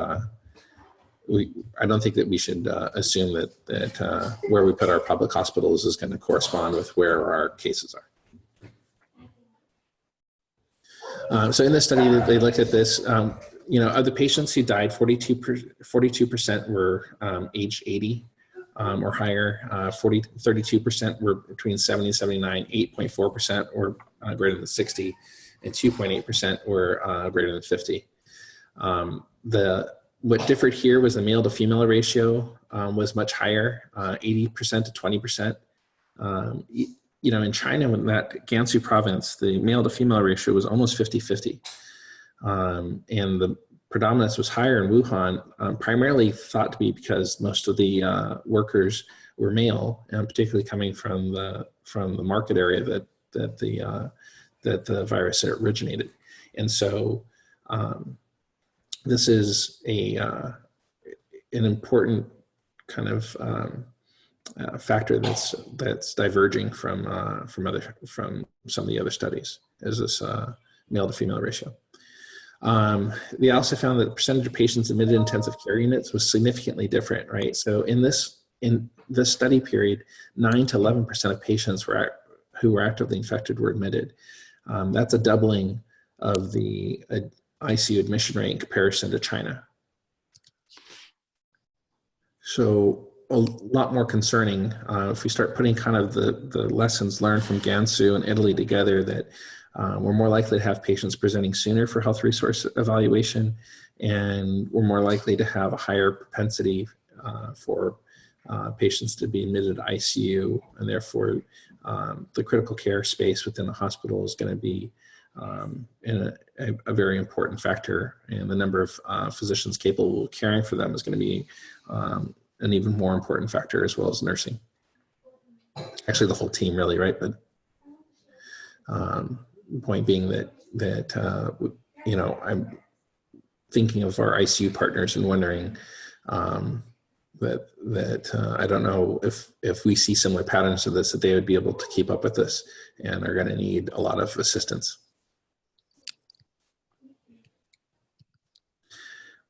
I don't think that we should assume that where we put our public hospitals is going to correspond with where our cases are. So in this study, they looked at this, of the patients who died, 42% were age 80 or higher, 32% were between 70 and 79, 8.4% were greater than 60, and 2.8% were greater than 50. What differed here was the male to female ratio was much higher, 80% to 20%. In China, in that Gansu province, the male to female ratio was almost 50-50. And predominance was higher in Wuhan, primarily thought to be because most of the workers were male, and particularly coming from the market area that the virus originated. And so this is an important kind of factor that's diverging from some of the other studies, is this male to female ratio. They also found that the percentage of patients admitted in intensive care units was significantly different, right? So in this study period, 9 to 11% of patients who were actively infected were admitted. That's a doubling of the ICU admission rate in comparison to China. So a lot more concerning if we start putting kind of the lessons learned from Gansu and Italy together, that we're more likely to have patients presenting sooner for health resource evaluation, and we're more likely to have a higher propensity for patients to be admitted to ICU, and therefore the critical care space within the hospital is going to be a very important factor, and the number of physicians capable of caring for them is going to be an even more important factor, as well as nursing. Actually, the whole team, really, right? But point being that you know, I'm thinking of our ICU partners and wondering that I don't know if we see similar patterns of this, that they would be able to keep up with this and are going to need a lot of assistance.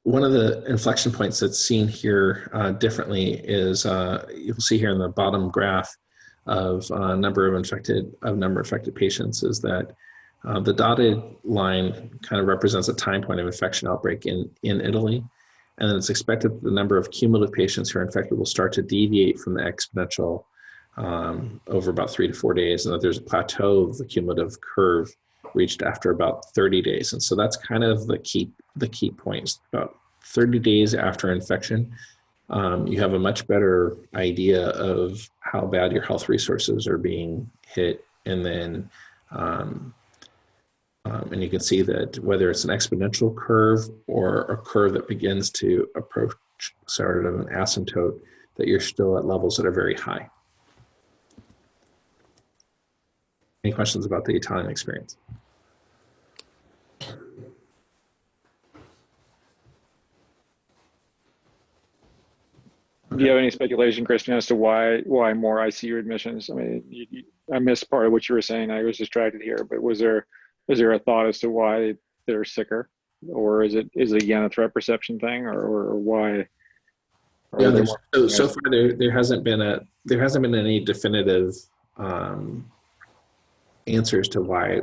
One of the inflection points that's seen here differently is you'll see here in the bottom graph of number of infected patients, is that the dotted line kind of represents a time point of infection outbreak in Italy, and then it's expected that the number of cumulative patients who are infected will start to deviate from the exponential over about 3 to 4 days, and that there's a plateau of the cumulative curve reached after about 30 days. And so that's kind of the key points. About 30 days after infection, you have a much better idea of how bad your health resources are being hit. And then, and you can see that whether it's an exponential curve or a curve that begins to approach sort of an asymptote, that you're still at levels that are very high. Any questions about the Italian experience? Do you have any speculation, Christian, as to why more ICU admissions? I mean, I missed part of what you were saying. I was distracted here, but was there a thought as to why they're sicker, or is it again a threat perception thing, or why? Or yeah, so far there hasn't been any definitive answers to why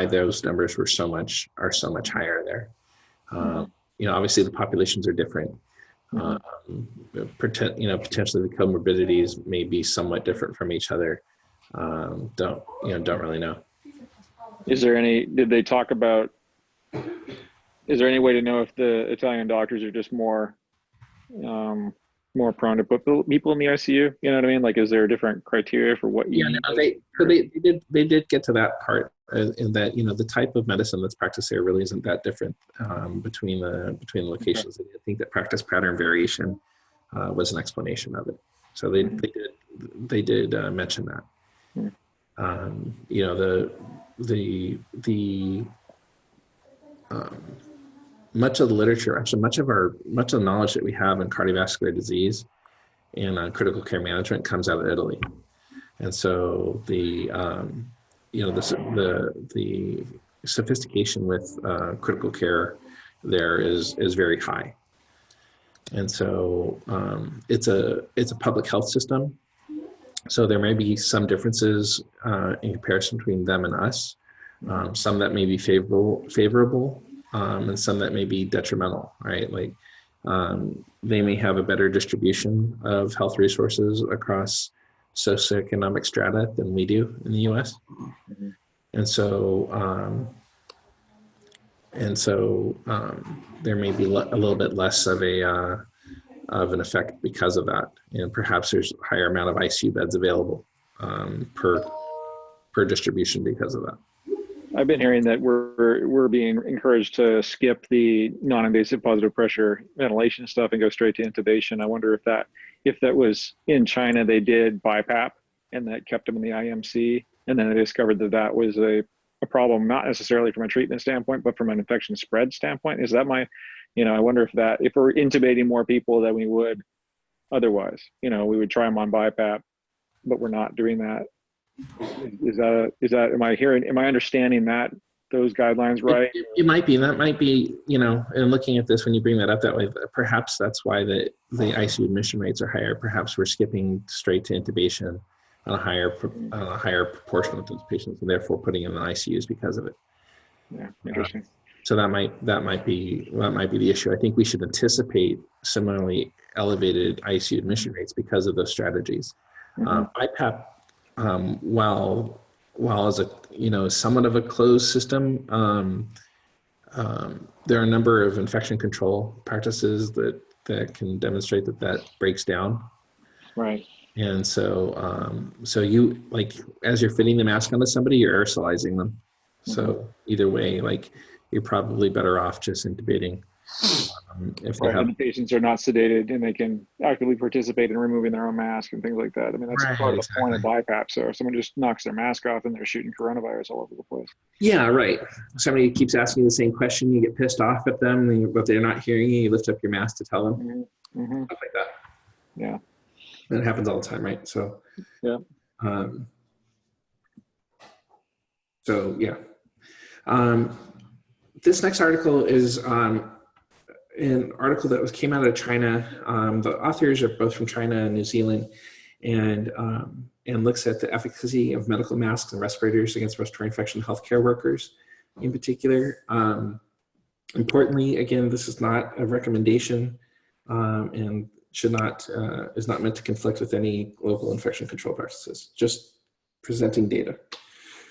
those numbers are so much higher there. You know, obviously the populations are different. Potentially the comorbidities may be somewhat different from each other. Don't really know. Is there any way to know if the Italian doctors are just more prone to put people in the ICU? You know what I mean? Like, is there a different criteria for what you need? They did get to that part, in that, you know, the type of medicine that's practiced there really isn't that different between the locations. Okay. I think that practice pattern variation was an explanation of it. So they did mention that. You know, the much of the literature, actually much of the knowledge that we have in cardiovascular disease and critical care management comes out of Italy. And so the sophistication with critical care there is very high. And so it's a public health system. So there may be some differences in comparison between them and us. Some that may be favorable, and some that may be detrimental, right? Like they may have a better distribution of health resources across socioeconomic strata than we do in the U.S. And so there may be a little bit less of an effect because of that, and perhaps there's a higher amount of ICU beds available per distribution because of that. I've been hearing that we're being encouraged to skip the non-invasive positive pressure ventilation stuff and go straight to intubation. I wonder if that was in China, they did BiPAP and that kept them in the IMC, and then they discovered that that was a problem, not necessarily from a treatment standpoint, but from an infection spread standpoint. Is that I wonder if we're intubating more people than we would otherwise, we would try them on BiPAP, but we're not doing that. Am I understanding those guidelines right? It might be. That might be, and looking at this, when you bring that up that way, perhaps that's why the ICU admission rates are higher. Perhaps we're skipping straight to intubation on a higher proportion of those patients, and therefore putting them in the ICUs because of it. Yeah, interesting. So that might be the issue. I think we should anticipate similarly elevated ICU admission rates because of those strategies. BiPAP, while as somewhat of a closed system, there are a number of infection control practices that can demonstrate that breaks down. Right. And so you, as you're fitting the mask onto somebody, you're aerosolizing them. So either way, you're probably better off just intubating. If the patients are not sedated and they can actively participate in removing their own mask and things like that. I mean, that's part of the point of BiPAP. So if someone just knocks their mask off and they're shooting coronavirus all over the place. Yeah, right. Somebody keeps asking the same question, you get pissed off at them, but they're not hearing you. You lift up your mask to tell them. Stuff like that. Yeah. And it happens all the time, right? So, yeah. This next article is an article that came out of China. The authors are both from China and New Zealand, and looks at the efficacy of medical masks and respirators against respiratory infection in healthcare workers in particular. Importantly, again, this is not a recommendation and is not meant to conflict with any local infection control practices, just presenting data.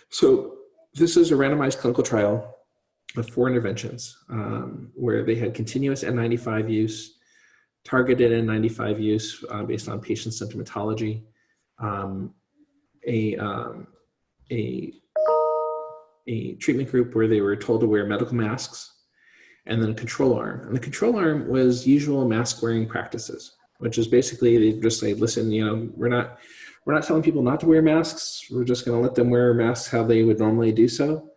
So this is a randomized clinical trial of 4 interventions where they had continuous N95 use, targeted N95 use based on patient symptomatology, a treatment group where they were told to wear medical masks, and then a control arm. And the control arm was usual mask wearing practices, which is basically they just say, listen, we're not telling people not to wear masks. We're just going to let them wear masks how they would normally do so,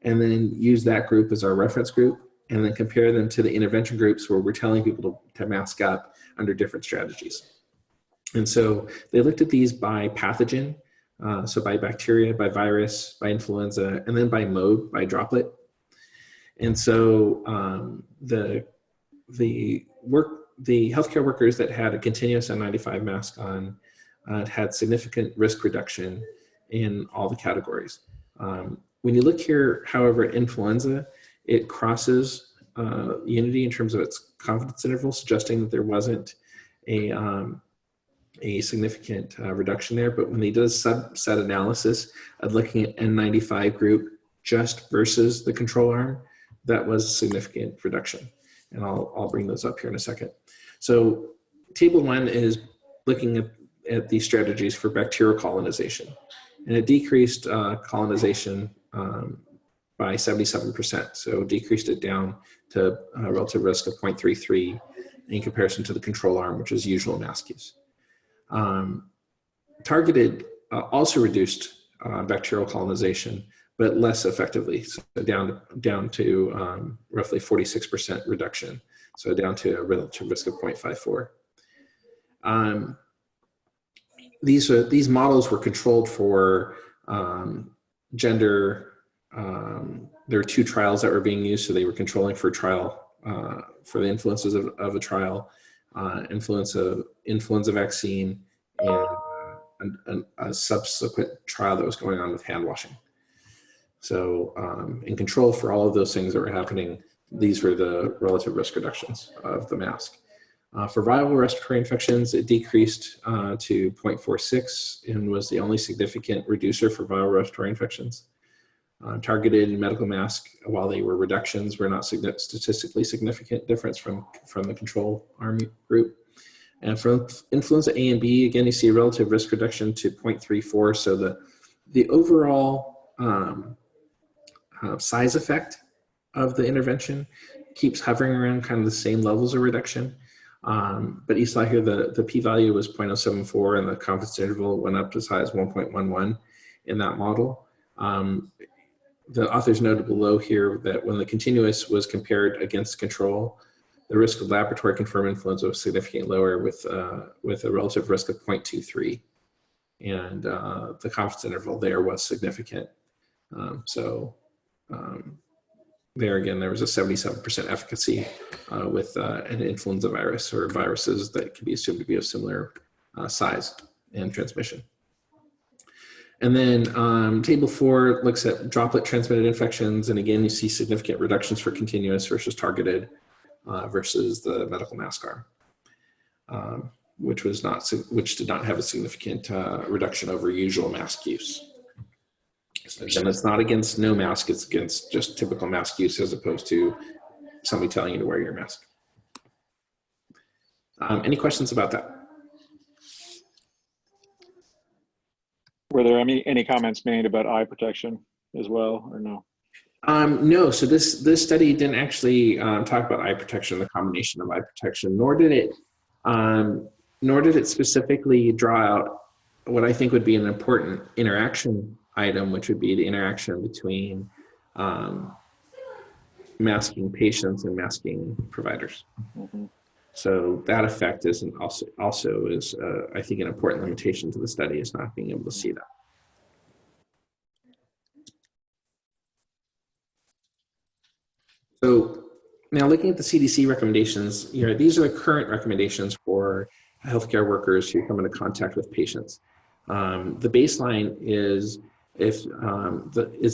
and then use that group as our reference group, and then compare them to the intervention groups where we're telling people to mask up under different strategies. And so they looked at these by pathogen, so by bacteria, by virus, by influenza, and then by mode, by droplet. And so the healthcare workers that had a continuous N95 mask on had significant risk reduction in all the categories. When you look here, however, at influenza, it crosses unity in terms of its confidence interval, suggesting that there wasn't a significant reduction there. But when they did a subset analysis of looking at N95 group just versus the control arm, that was a significant reduction. And I'll bring those up here in a second. So table 1 is looking at these strategies for bacterial colonization. And it decreased colonization by 77%. So decreased it down to a relative risk of 0.33 in comparison to the control arm, which is usual mask use. Targeted also reduced bacterial colonization, but less effectively, so down to roughly 46% reduction, so down to a relative risk of 0.54. These models were controlled for gender. There were 2 trials that were being used, so they were controlling for trial for the influences of a trial, influenza vaccine, and a subsequent trial that was going on with hand washing. So in control for all of those things that were happening, these were the relative risk reductions of the mask. For viral respiratory infections, it decreased to 0.46 and was the only significant reducer for viral respiratory infections. Targeted medical mask, while they were reductions, were not statistically significant difference from the control arm group. And for influenza A and B, again, you see a relative risk reduction to 0.34. So the overall size effect of the intervention keeps hovering around kind of the same levels of reduction. But you saw here the p-value was 0.074 and the confidence interval went up as high as 1.11 in that model. The authors noted below here that when the continuous was compared against control, the risk of laboratory confirmed influenza was significantly lower with a relative risk of 0.23. And the confidence interval there was significant. There again, there was a 77% efficacy with an influenza virus or viruses that can be assumed to be of similar size and transmission. And then table 4 looks at droplet transmitted infections. And again, you see significant reductions for continuous versus targeted versus the medical mask arm, which did not have a significant reduction over usual mask use. So again, it's not against no mask, it's against just typical mask use as opposed to somebody telling you to wear your mask. Any questions about that? Were there any comments made about eye protection as well, or no? No, so this study didn't actually talk about eye protection, the combination of eye protection, nor did it specifically draw out what I think would be an important interaction item, which would be the interaction between masking patients and masking providers. Mm-hmm. So that effect is also is I think an important limitation to the study is not being able to see that. So now looking at the CDC recommendations, these are the current recommendations for healthcare workers who come into contact with patients. The baseline is it's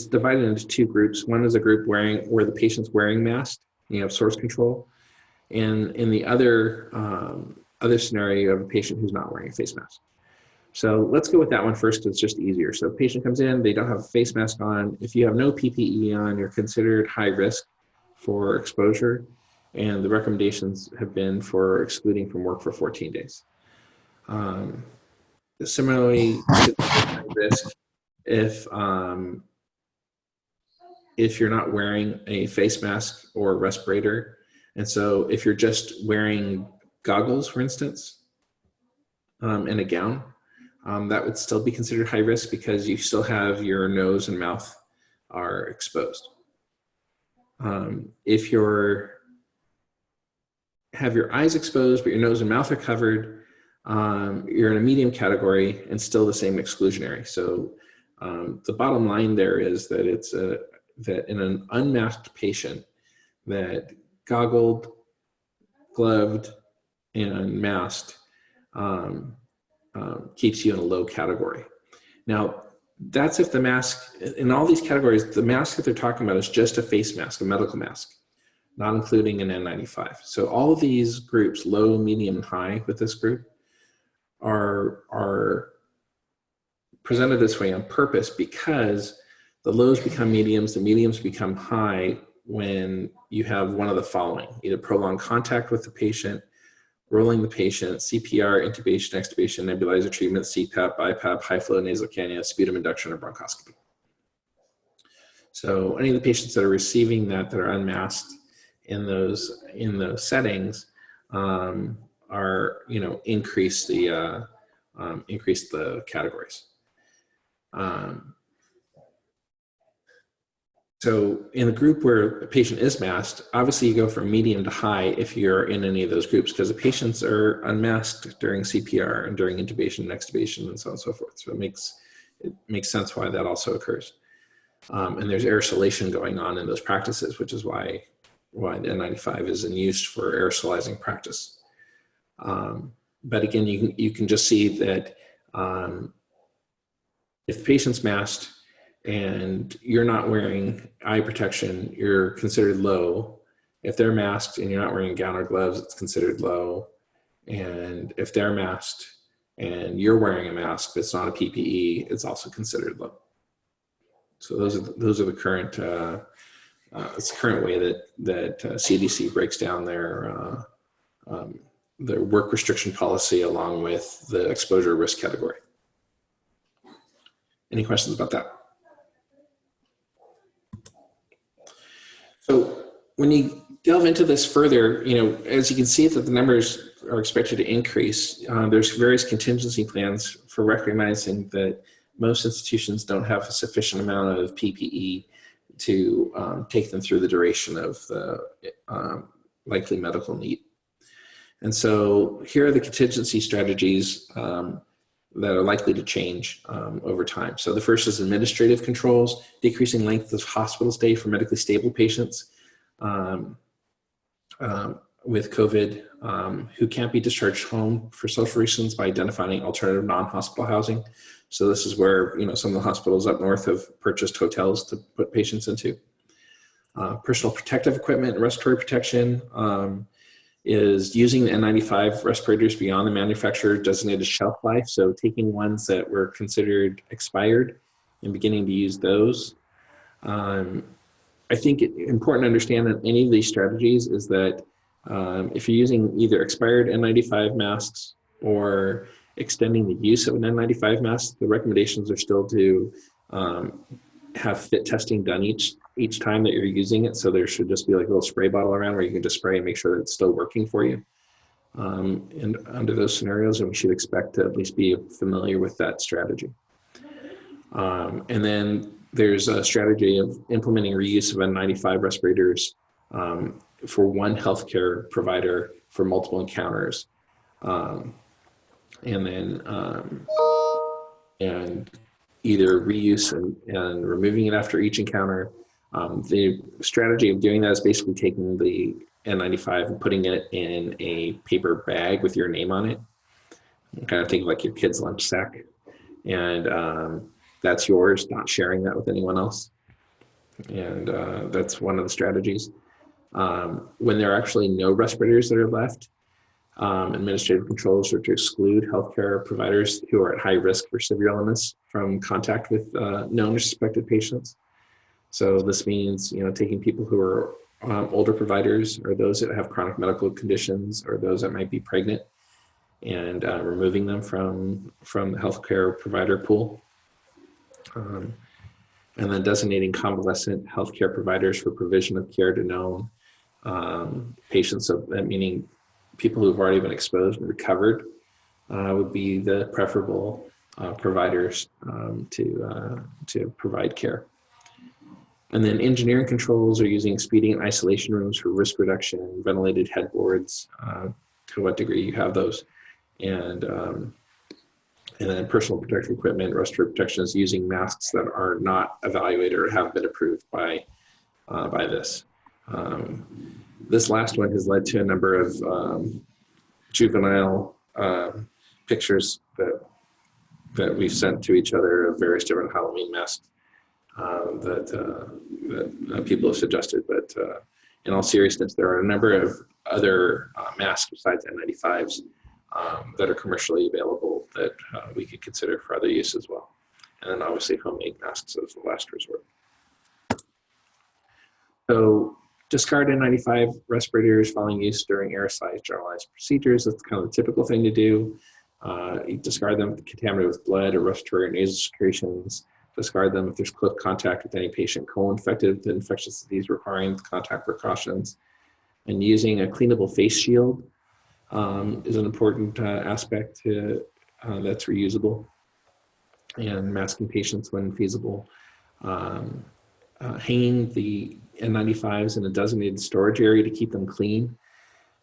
divided into 2 groups. One is a group where the patient's wearing masks, you have source control, and in the other scenario, you have a patient who's not wearing a face mask. So let's go with that one first because it's just easier. So patient comes in, they don't have a face mask on. If you have no PPE on, you're considered high risk for exposure, and the recommendations have been for excluding from work for 14 days. Similarly, high risk if you're not wearing a face mask or respirator. And so if you're just wearing goggles, for instance, and a gown, that would still be considered high risk because you still have your nose and mouth are exposed. If you have your eyes exposed, but your nose and mouth are covered, you're in a medium category and still the same exclusionary. So the bottom line there is that that in an unmasked patient, that goggled, gloved, and masked keeps you in a low category. Now, that's if the mask, in all these categories, the mask that they're talking about is just a face mask, a medical mask, not including an N95. So all of these groups, low, medium, and high with this group, are presented this way on purpose because the lows become mediums, the mediums become high when you have one of the following: either prolonged contact with the patient, rolling the patient, CPR, intubation, extubation, nebulizer treatment, CPAP, BiPAP, high flow nasal cannula, sputum induction, or bronchoscopy. So any of the patients that are receiving that are unmasked in those settings are increase the categories. So in the group where a patient is masked, obviously you go from medium to high if you're in any of those groups, because the patients are unmasked during CPR and during intubation and extubation and so on and so forth. So it makes sense why that also occurs. And there's aerosolation going on in those practices, which is why the N95 is in use for aerosolizing practice. But again, you can just see that if the patient's masked and you're not wearing eye protection, you're considered low. If they're masked and you're not wearing a gown or gloves, it's considered low. And if they're masked and you're wearing a mask that's not a PPE, it's also considered low. So those are the current it's the current way that CDC breaks down their work restriction policy along with the exposure risk category. Any questions about that? So when you delve into this further, as you can see that the numbers are expected to increase, there's various contingency plans for recognizing that most institutions don't have a sufficient amount of PPE to take them through the duration of the likely medical need. And so here are the contingency strategies that are likely to change over time. So the first is administrative controls, decreasing length of hospital stay for medically stable patients with COVID who can't be discharged home for social reasons by identifying alternative non-hospital housing. So this is where some of the hospitals up north have purchased hotels to put patients into. Personal protective equipment and respiratory protection is using the N95 respirators beyond the manufacturer designated shelf life. So taking ones that were considered expired and beginning to use those. I think it's important to understand that any of these strategies is that if you're using either expired N95 masks or extending the use of an N95 mask, the recommendations are still to have fit testing done each time that you're using it. So there should just be like a little spray bottle around where you can just spray and make sure that it's still working for you. And under those scenarios, and we should expect to at least be familiar with that strategy. And then there's a strategy of implementing reuse of N95 respirators for one healthcare provider for multiple encounters. And either reuse and removing it after each encounter. The strategy of doing that is basically taking the N95 and putting it in a paper bag with your name on it. Kind of think like your kid's lunch sack. And that's yours, not sharing that with anyone else. And that's one of the strategies. When there are actually no respirators that are left, administrative controls are to exclude healthcare providers who are at high risk for severe illness from contact with known or suspected patients. So this means, taking people who are older providers or those that have chronic medical conditions or those that might be pregnant and removing them from the healthcare provider pool. And then designating convalescent healthcare providers for provision of care to known patients, meaning people who have already been exposed and recovered would be the preferable providers to provide care. And then engineering controls are using expedient isolation rooms for risk reduction, ventilated headboards, to what degree you have those. And then personal protective equipment, respiratory protection is using masks that are not evaluated or have been approved by this. This last one has led to a number of juvenile pictures that we've sent to each other of various different Halloween masks that people have suggested. But in all seriousness, there are a number of other masks besides N95s that are commercially available that we could consider for other use as well. And then obviously homemade masks as the last resort. So discard N95 respirators following use during aerosolized generalized procedures. That's kind of the typical thing to do. You discard them contaminated with blood or respiratory or nasal secretions. Discard them if there's close contact with any patient co-infected with infectious disease requiring contact precautions. And using a cleanable face shield is an important aspect that's reusable. And masking patients when feasible. Hanging the N95s in a designated storage area to keep them clean,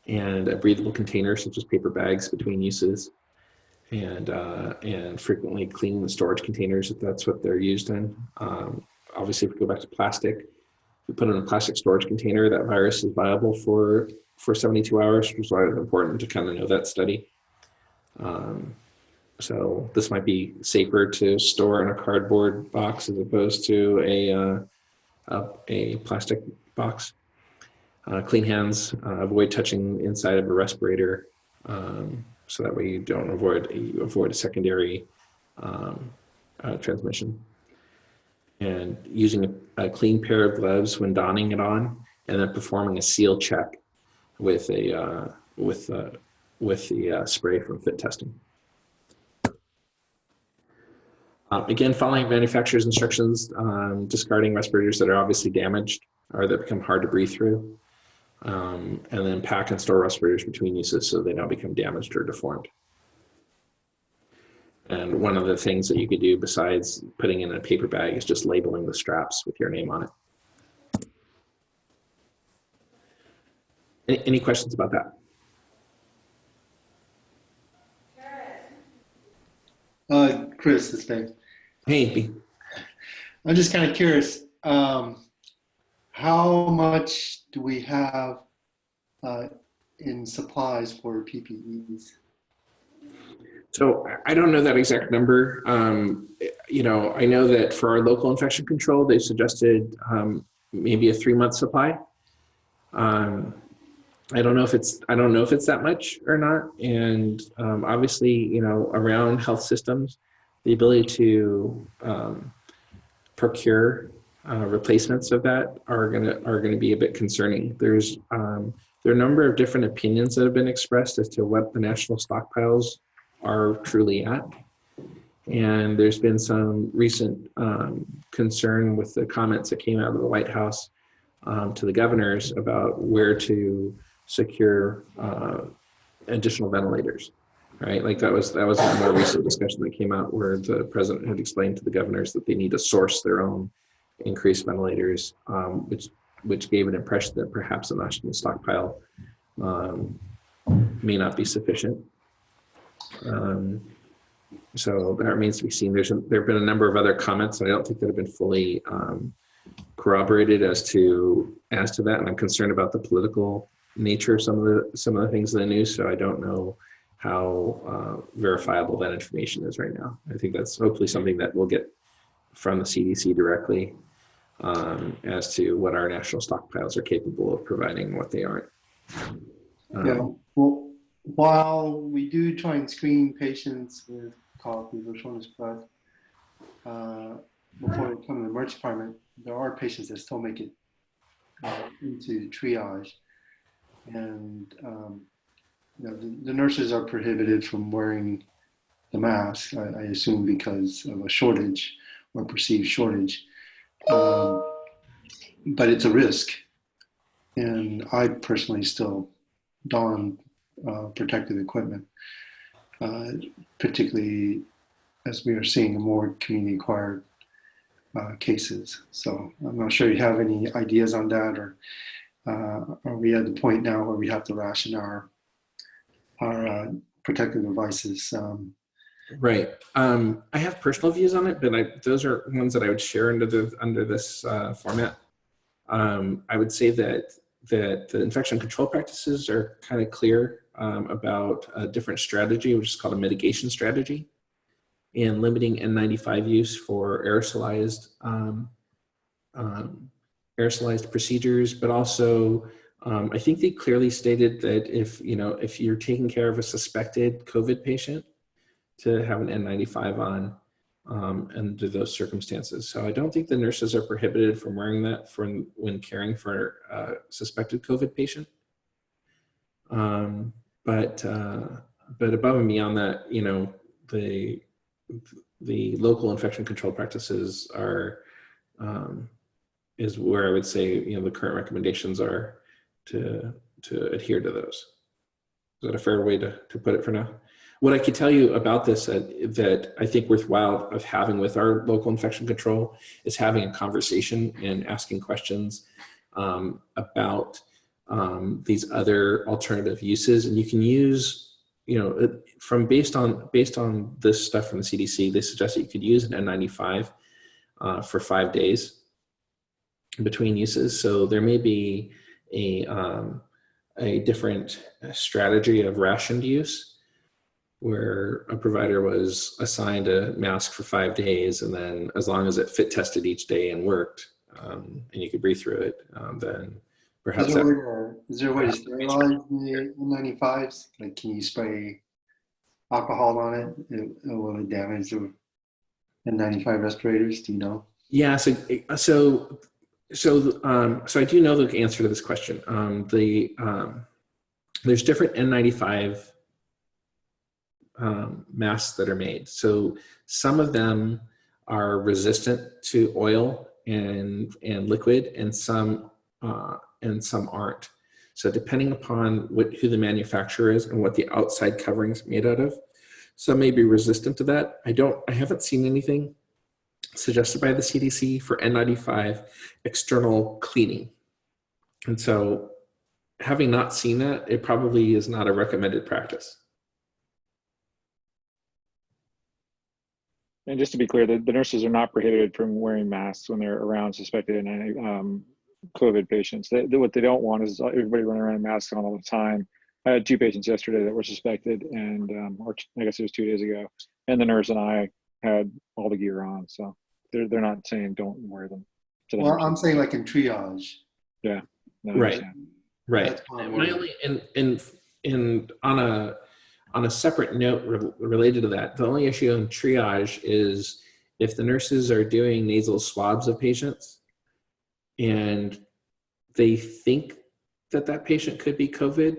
and a breathable container such as paper bags between uses, and frequently cleaning the storage containers if that's what they're used in. Obviously, if we go back to plastic, if we put in a plastic storage container, that virus is viable for 72 hours, which is why it's important to kind of know that study. So this might be safer to store in a cardboard box as opposed to a plastic box. Clean hands, avoid touching inside of a respirator, so that way you avoid a secondary transmission. And using a clean pair of gloves when donning it on, and then performing a seal check with the spray from fit testing. Again, following manufacturer's instructions, discarding respirators that are obviously damaged or that become hard to breathe through. And then pack and store respirators between uses so they don't become damaged or deformed. And one of the things that you could do besides putting in a paper bag is just labeling the straps with your name on it. Any questions about that? Chris, this thing. Hey, B. I'm just kind of curious. How much do we have in supplies for PPEs? So I don't know that exact number. You know, I know that for our local infection control, they suggested maybe a 3-month supply. I don't know if it's that much or not. And obviously, you know, around health systems, the ability to procure replacements of that are gonna be a bit concerning. There are a number of different opinions that have been expressed as to what the national stockpiles are truly at. And there's been some recent concern with the comments that came out of the White House to the governors about where to secure additional ventilators, right? Like that was a more recent discussion that came out where the president had explained to the governors that they need to source their own increased ventilators, which gave an impression that perhaps the national stockpile may not be sufficient. So that remains to be seen. There have been a number of other comments, and I don't think that have been fully corroborated as to that. And I'm concerned about the political nature of some of the things in the news. So I don't know how verifiable that information is right now. I think that's hopefully something that we'll get from the CDC directly as to what our national stockpiles are capable of providing and what they aren't. Yeah. Well, while we do try and screen patients with cough, fever, shortness of breath before they come to the emergency department, there are patients that still make it into triage, and you know, the nurses are prohibited from wearing the mask. I assume because of a shortage or perceived shortage, but it's a risk, and I personally still don protective equipment, particularly as we are seeing more community-acquired cases. So I'm not sure you have any ideas on that, or are we at the point now where we have to ration our protective devices? Right. I have personal views on it, but those are ones that I would share under this format. I would say that the infection control practices are kind of clear about a different strategy, which is called a mitigation strategy, and limiting N95 use for aerosolized procedures. But also, I think they clearly stated that if you're taking care of a suspected COVID patient, to have an N95 on under those circumstances. So I don't think the nurses are prohibited from wearing that when caring for a suspected COVID patient. But above and beyond that, you know, the local infection control practices is where I would say, you know, the current recommendations are to adhere to those. Is that a fair way to put it for now? What I could tell you about this that I think worthwhile of having with our local infection control is having a conversation and asking questions about these other alternative uses. And you can use, you know, based on this stuff from the CDC, they suggest that you could use an N95 for 5 days between uses. So there may be a different strategy of rationed use, where a provider was assigned a mask for 5 days, and then as long as it fit tested each day and worked, and you could breathe through it, then perhaps. Is there a way to sterilize the N95s? Like, can you spray alcohol on it? Will it damage the N95 respirators? Do you know? Yeah. So I do know the answer to this question. There's different N95 masks that are made. So some of them are resistant to oil and liquid, and some and some aren't. So depending upon who the manufacturer is and what the outside covering is made out of, some may be resistant to that. I haven't seen anything suggested by the CDC for N95 external cleaning. And so having not seen that, it probably is not a recommended practice. And just to be clear, the nurses are not prohibited from wearing masks when they're around suspected COVID patients. What they don't want is everybody running around with masks on all the time. I had 2 patients yesterday that were suspected, and or I guess it was 2 days ago, and the nurse and I had all the gear on. So they're not saying don't wear them. Well, I'm saying like in triage. Yeah. No, Right. Right. My only, and on a separate note related to that, the only issue in triage is if the nurses are doing nasal swabs of patients and they think that patient could be COVID,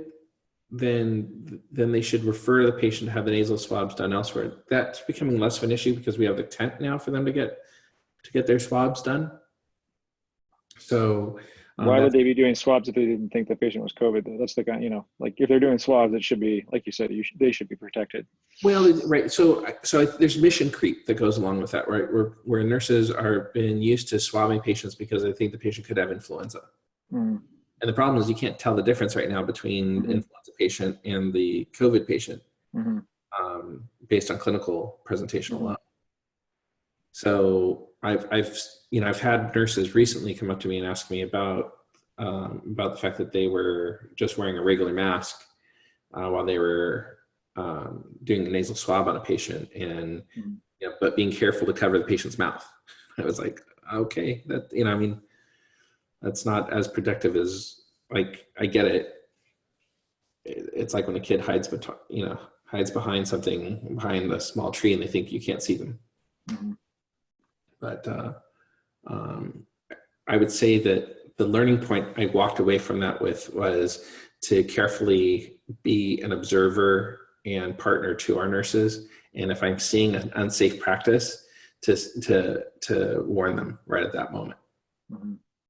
then they should refer the patient to have the nasal swabs done elsewhere. That's becoming less of an issue because we have the tent now for them to get their swabs done. So why would they be doing swabs if they didn't think the patient was COVID? Though? That's the kind, like if they're doing swabs, it should be, like you said, they should be protected. Well, right. So there's mission creep that goes along with that, right? Where nurses are been used to swabbing patients because they think the patient could have influenza. Mm. And the problem is you can't tell the difference right now between influenza patient and the COVID patient based on clinical presentation alone. So I've had nurses recently come up to me and ask me about the fact that they were just wearing a regular mask while they were doing a nasal swab on a patient, and but being careful to cover the patient's mouth. I was like, okay, that that's not as protective as, like, I get it. It's like when a kid hides behind something, behind a small tree, and they think you can't see them. But I would say that the learning point I walked away from that with was to carefully be an observer and partner to our nurses. And if I'm seeing an unsafe practice, to warn them right at that moment.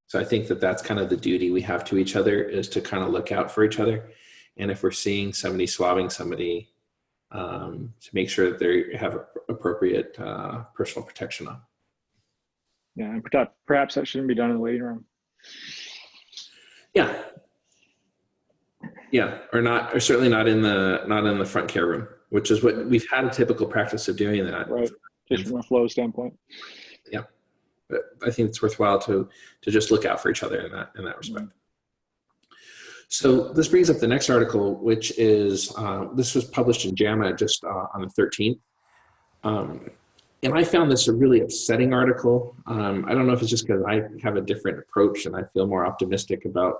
So I think that's kind of the duty we have to each other, is to kind of look out for each other. And if we're seeing somebody swabbing somebody, to make sure that they have appropriate personal protection on. Yeah, and perhaps that shouldn't be done in the waiting room. Yeah, or certainly not in the front care room, which is what we've had a typical practice of doing that. Right, just from a flow standpoint. Yeah, but I think it's worthwhile to just look out for each other in that respect. So this brings up the next article, which is this was published in JAMA just on the 13th. And I found this a really upsetting article. I don't know if it's just because I have a different approach and I feel more optimistic about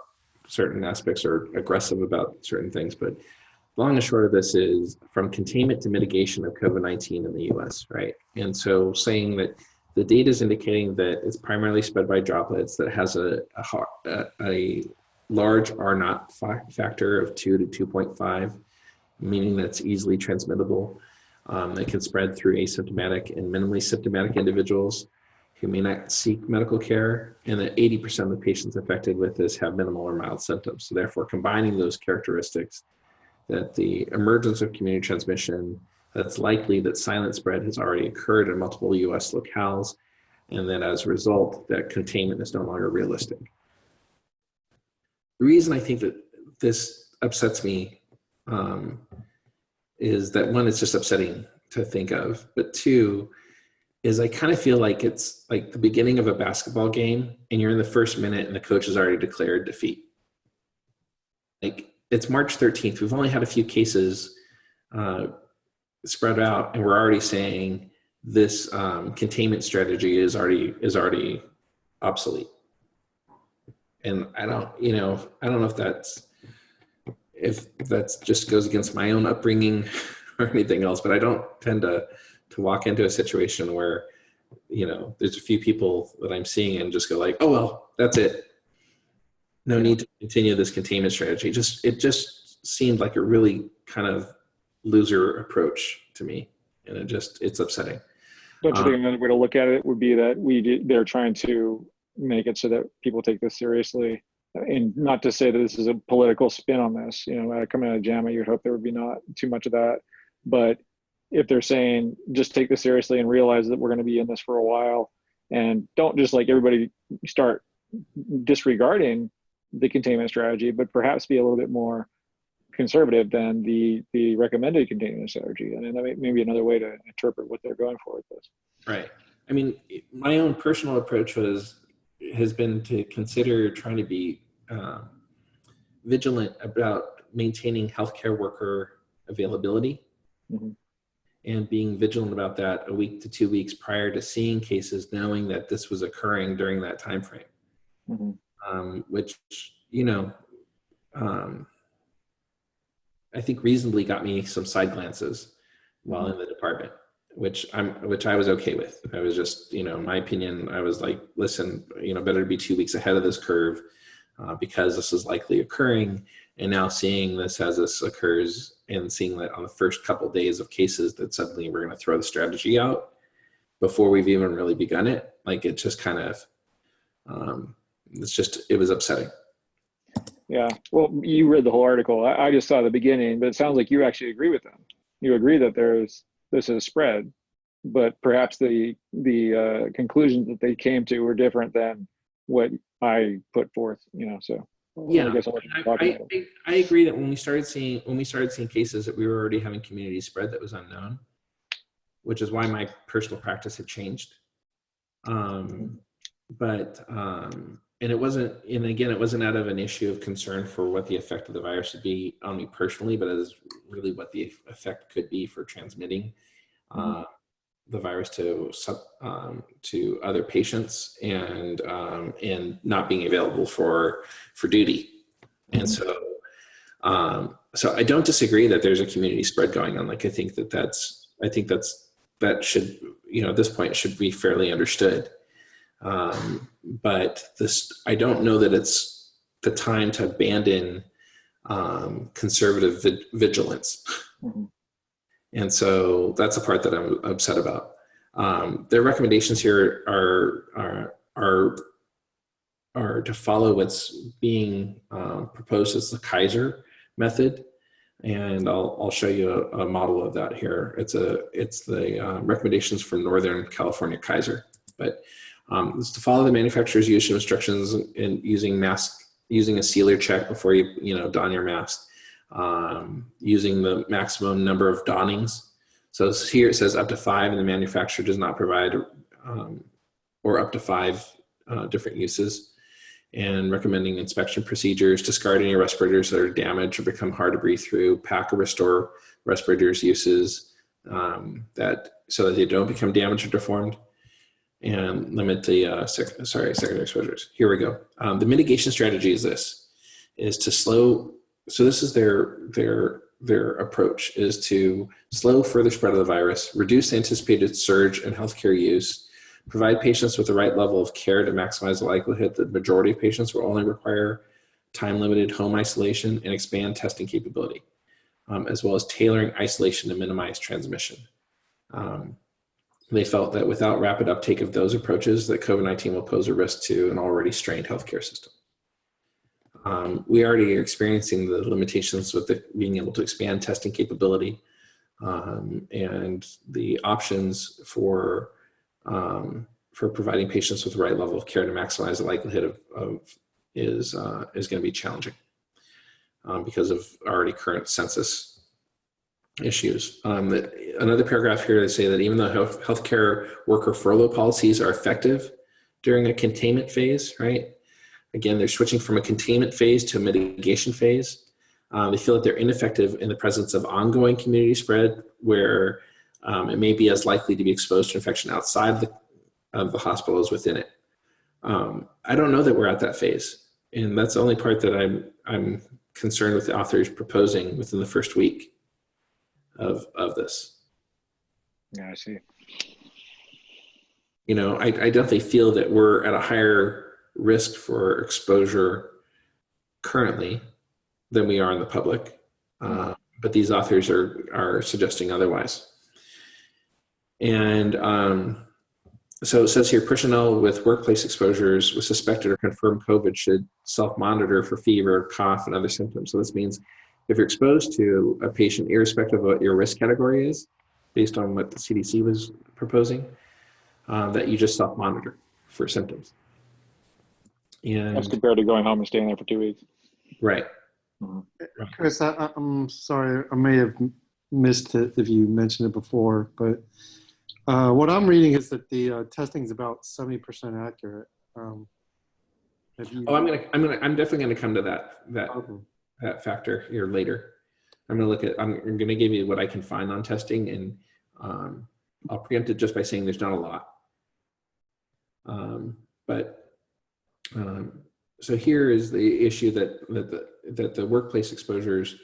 certain aspects or aggressive about certain things, but long and short of this is from containment to mitigation of COVID-19 in the US, right? And so saying that the data is indicating that it's primarily spread by droplets, that has a large R-naught factor of 2 to 2.5, meaning that's easily transmittable. That can spread through asymptomatic and minimally symptomatic individuals who may not seek medical care, and that 80% of the patients affected with this have minimal or mild symptoms. So therefore, combining those characteristics, that the emergence of community transmission, that's likely that silent spread has already occurred in multiple US locales, and that as a result, that containment is no longer realistic. The reason I think that this upsets me is that, one, it's just upsetting to think of, but two, is I kind of feel like it's like the beginning of a basketball game and you're in the first minute and the coach has already declared defeat. Like, it's March 13th. We've only had a few cases spread out, and we're already saying this containment strategy is already obsolete. And I don't know if that's just goes against my own upbringing or anything else, but I don't tend to walk into a situation where, there's a few people that I'm seeing and just go like, oh, well, that's it. No need to continue this containment strategy. It just seemed like a really kind of loser approach to me. And it's upsetting. Don't you think another way to look at it would be that they're trying to make it so that people take this seriously and not to say that this is a political spin on this, coming out of JAMA, you'd hope there would be not too much of that. But if they're saying, just take this seriously and realize that we're going to be in this for a while, and don't just like everybody start disregarding the containment strategy, but perhaps be a little bit more conservative than the recommended containment strategy. And that may be another way to interpret what they're going for with this. Right. I mean, my own personal approach has been to consider trying to be vigilant about maintaining healthcare worker availability, Mm-hmm. and being vigilant about that a week to 2 weeks prior to seeing cases, knowing that this was occurring during that time frame. Mm-hmm. Which, I think reasonably got me some side glances while in the department, which I was okay with. I was just, my opinion, I was like, listen, better to be 2 weeks ahead of this curve because this is likely occurring. And now seeing this as this occurs and seeing that on the first couple of days of cases that suddenly we're going to throw the strategy out before we've even really begun it, like it just kind of, it was upsetting. Yeah. Well, you read the whole article. I just saw the beginning, but it sounds like you actually agree with them. You agree that this is spread, but perhaps the conclusions that they came to were different than what I put forth, so. Yeah, I guess I agree that when we started seeing cases that we were already having community spread that was unknown, which is why my personal practice had changed. And it wasn't out of an issue of concern for what the effect of the virus would be on me personally, but as really what the effect could be for transmitting the virus to other patients and not being available for duty. And so I don't disagree that there's a community spread going on. Like, I think that should, at this point should be fairly understood. But I don't know that it's the time to abandon conservative vigilance. Mm-hmm. And so that's the part that I'm upset about. Their recommendations here are to follow what's being proposed as the Kaiser method. And I'll show you a model of that here. It's the recommendations from Northern California Kaiser, but it's to follow the manufacturer's use of instructions in using a sealer check before you don your mask, using the maximum number of donnings. So here it says up to 5, and the manufacturer does not provide, or up to 5 different uses, and recommending inspection procedures, discard any respirators that are damaged or become hard to breathe through, pack or restore respirators uses so that they don't become damaged or deformed, and limit the secondary exposures. Here we go. The mitigation strategy is to slow. So this is their approach, is to slow further spread of the virus, reduce the anticipated surge in healthcare use, provide patients with the right level of care to maximize the likelihood that the majority of patients will only require time-limited home isolation, and expand testing capability, as well as tailoring isolation to minimize transmission. They felt that without rapid uptake of those approaches, that COVID-19 will pose a risk to an already strained healthcare system. We already are experiencing the limitations with being able to expand testing capability, and the options for providing patients with the right level of care to maximize the likelihood is going to be challenging because of already current census issues. Another paragraph here, they say that even though healthcare worker furlough policies are effective during a containment phase, right? Again, they're switching from a containment phase to a mitigation phase. They feel that they're ineffective in the presence of ongoing community spread, where it may be as likely to be exposed to infection outside of the hospital as within it. I don't know that we're at that phase, and that's the only part that I'm concerned with the authors proposing within the first week of this. Yeah, I see. I definitely feel that we're at a higher risk for exposure currently than we are in the public, but these authors are suggesting otherwise. And So it says here, personnel with workplace exposures with suspected or confirmed COVID should self-monitor for fever, cough, and other symptoms. So this means if you're exposed to a patient, irrespective of what your risk category is, based on what the CDC was proposing, that you just self-monitor for symptoms. That's And compared to going home and staying there for 2 weeks. right. Chris, I'm sorry, I may have missed it if you mentioned it before, but what I'm reading is that the testing is about 70% accurate. Have you, Oh, I'm definitely gonna come to that okay. factor here later. I'm gonna give you what I can find on testing, and I'll preempt it just by saying there's not a lot. So here is the issue that the workplace exposures,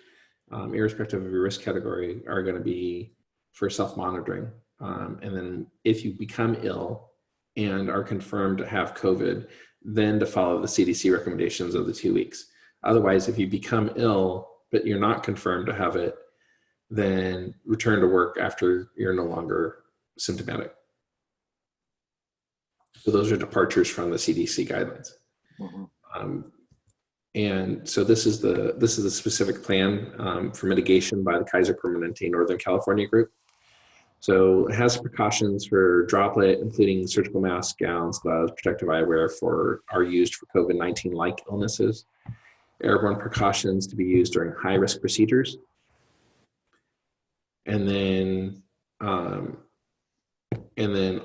irrespective of your risk category, are going to be for self-monitoring. And then if you become ill and are confirmed to have COVID, then to follow the CDC recommendations of the 2 weeks. Otherwise, if you become ill, but you're not confirmed to have it, then return to work after you're no longer symptomatic. So those are departures from the CDC guidelines. And so this is the specific plan for mitigation by the Kaiser Permanente Northern California group. So it has precautions for droplet, including surgical masks, gowns, gloves, protective eyewear are used for COVID-19 like illnesses. Airborne precautions to be used during high risk procedures. And then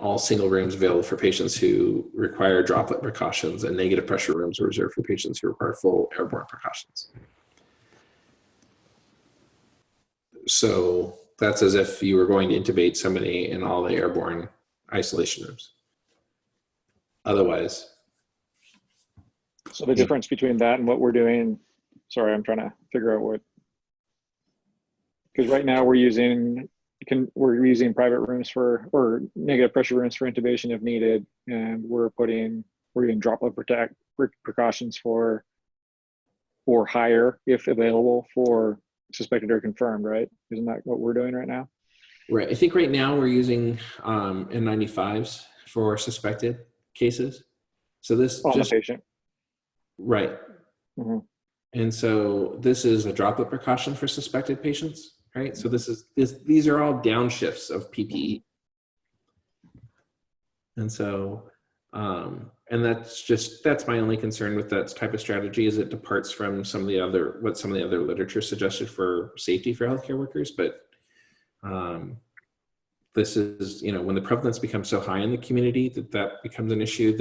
all single rooms available for patients who require droplet precautions, and negative pressure rooms are reserved for patients who require full airborne precautions. So that's as if you were going to intubate somebody in all the airborne isolation rooms. Otherwise. So the difference between that and what we're doing, sorry, I'm trying to figure out what, because right now we're using private rooms or negative pressure rooms for intubation if needed, and we're doing droplet precautions for or higher if available for suspected or confirmed, right? Isn't that what we're doing right now? Right. I think right now we're using N95s for suspected cases. So this On just the patient. right. Mm-hmm. And so this is a droplet precaution for suspected patients, right? So these are all downshifts of PPE. And so, and that's my only concern with that type of strategy, is it departs from some of the other literature suggested for safety for healthcare workers. But this is, when the prevalence becomes so high in the community that becomes an issue,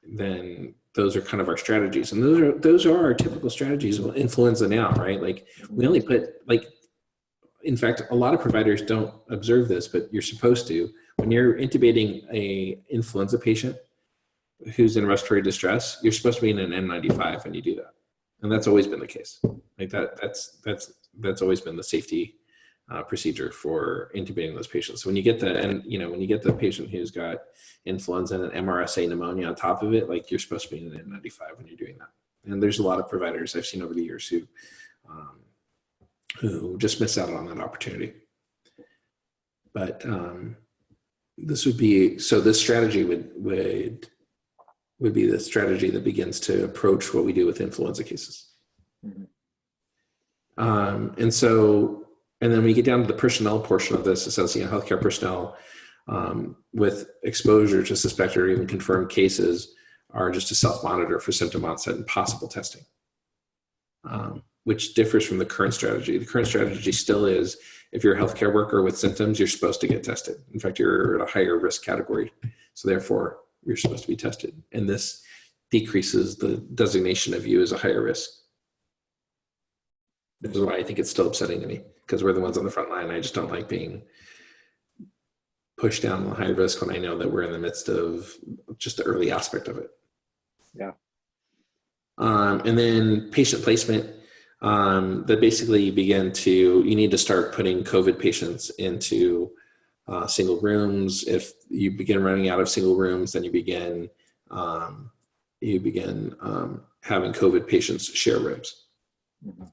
then those are kind of our strategies. And those are our typical strategies of influenza now, right? Like we only put, in fact, a lot of providers don't observe this, but you're supposed to. When you're intubating a influenza patient who's in respiratory distress, you're supposed to be in an N95 when you do that. And that's always been the case. Like that's always been the safety procedure for intubating those patients. So when you get when you get the patient who's got influenza and an MRSA pneumonia on top of it, like you're supposed to be in an N95 when you're doing that. And there's a lot of providers I've seen over the years who just miss out on that opportunity. But this strategy would be the strategy that begins to approach what we do with influenza cases. Mm-hmm. And then we get down to the personnel portion of this. It says, healthcare personnel with exposure to suspected or even confirmed cases are just to self-monitor for symptom onset and possible testing, which differs from the current strategy. The current strategy still is, if you're a healthcare worker with symptoms, you're supposed to get tested. In fact, you're at a higher risk category. So therefore, you're supposed to be tested. And this decreases the designation of you as a higher risk. This is why I think it's still upsetting to me, because we're the ones on the front line. I just don't like being pushed down the high risk when I know that we're in the midst of just the early aspect of it. Yeah. And then patient placement. That basically you need to start putting COVID patients into single rooms. If you begin running out of single rooms, then you begin having COVID patients share rooms. Mm-hmm.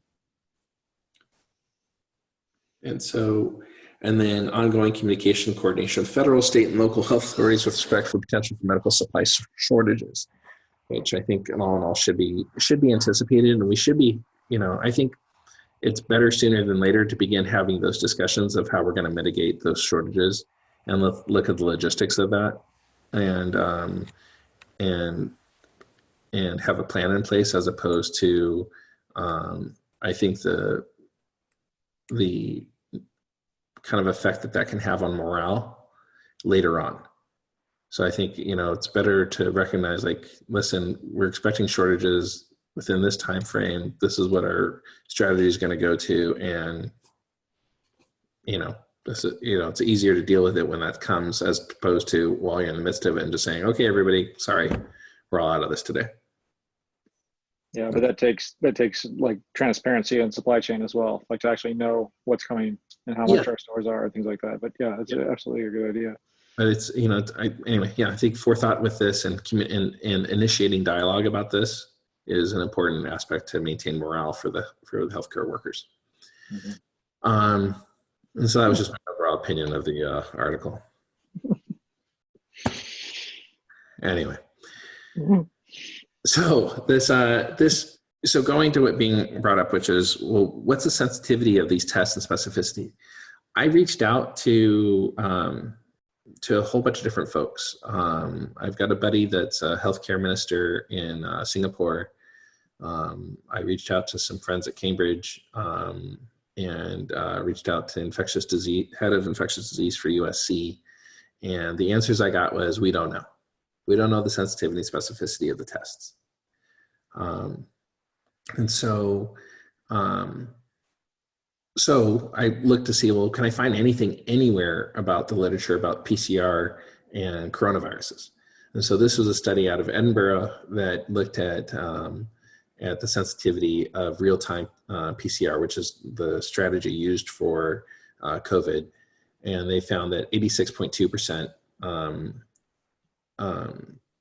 And so And then ongoing communication and coordination with federal, state, and local health authorities with respect for potential for medical supply shortages, which I think all in all should be anticipated. And we should be, I think it's better sooner than later to begin having those discussions of how we're going to mitigate those shortages and look at the logistics of that, and have a plan in place, as opposed to, I think the kind of effect that can have on morale later on. So I think, it's better to recognize, like, listen, we're expecting shortages within this time frame. This is what our strategy is going to go to. And, it's easier to deal with it when that comes, as opposed to while you're in the midst of it and just saying, okay, everybody, sorry, we're all out of this today. Yeah, but that takes like transparency and supply chain as well, like to actually know what's coming and how much our stores are and things like that. But yeah, it's absolutely a good idea. But it's, I think forethought with this and initiating dialogue about this is an important aspect to maintain morale for the healthcare workers. Mm-hmm. And so that was just my overall opinion of the article. Anyway. Mm-hmm. So so going to it being brought up, which is, well, what's the sensitivity of these tests and specificity? I reached out to a whole bunch of different folks. I've got a buddy that's a healthcare minister in Singapore. I reached out to some friends at Cambridge, and reached out to head of infectious disease for USC. And the answers I got was, we don't know. We don't know the sensitivity and specificity of the tests. And so I looked to see, well, can I find anything anywhere about the literature about PCR and coronaviruses? And so this was a study out of Edinburgh that looked at the sensitivity of real-time PCR, which is the strategy used for COVID. And they found that 86.2%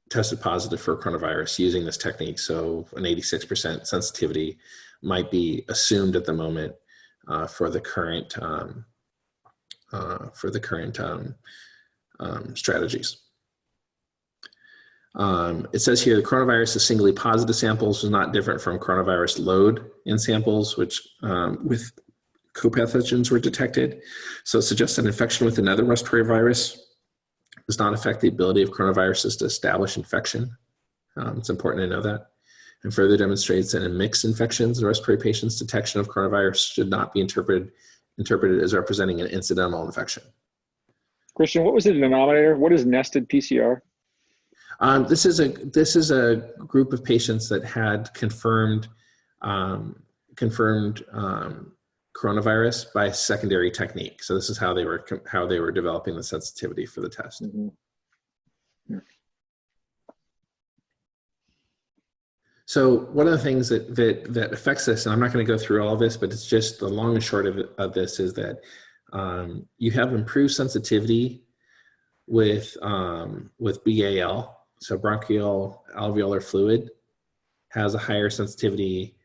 tested positive for coronavirus using this technique. So an 86% sensitivity might be assumed at the moment for the current strategies. It says here the coronavirus is singly positive samples was not different from coronavirus load in samples, which with copathogens were detected. So it suggests that infection with another respiratory virus does not affect the ability of coronaviruses to establish infection. It's important to know that. And further demonstrates that in mixed infections in respiratory patients, detection of coronavirus should not be interpreted as representing an incidental infection. Christian, what was the denominator? What is nested PCR? This is a group of patients that had confirmed coronavirus by secondary technique. So this is how they were developing the sensitivity for the test. Mm-hmm. Yeah. So one of the things that affects this, and I'm not going to go through all of this, but it's just the long and short of this is that you have improved sensitivity with BAL. So bronchial alveolar fluid has a higher sensitivity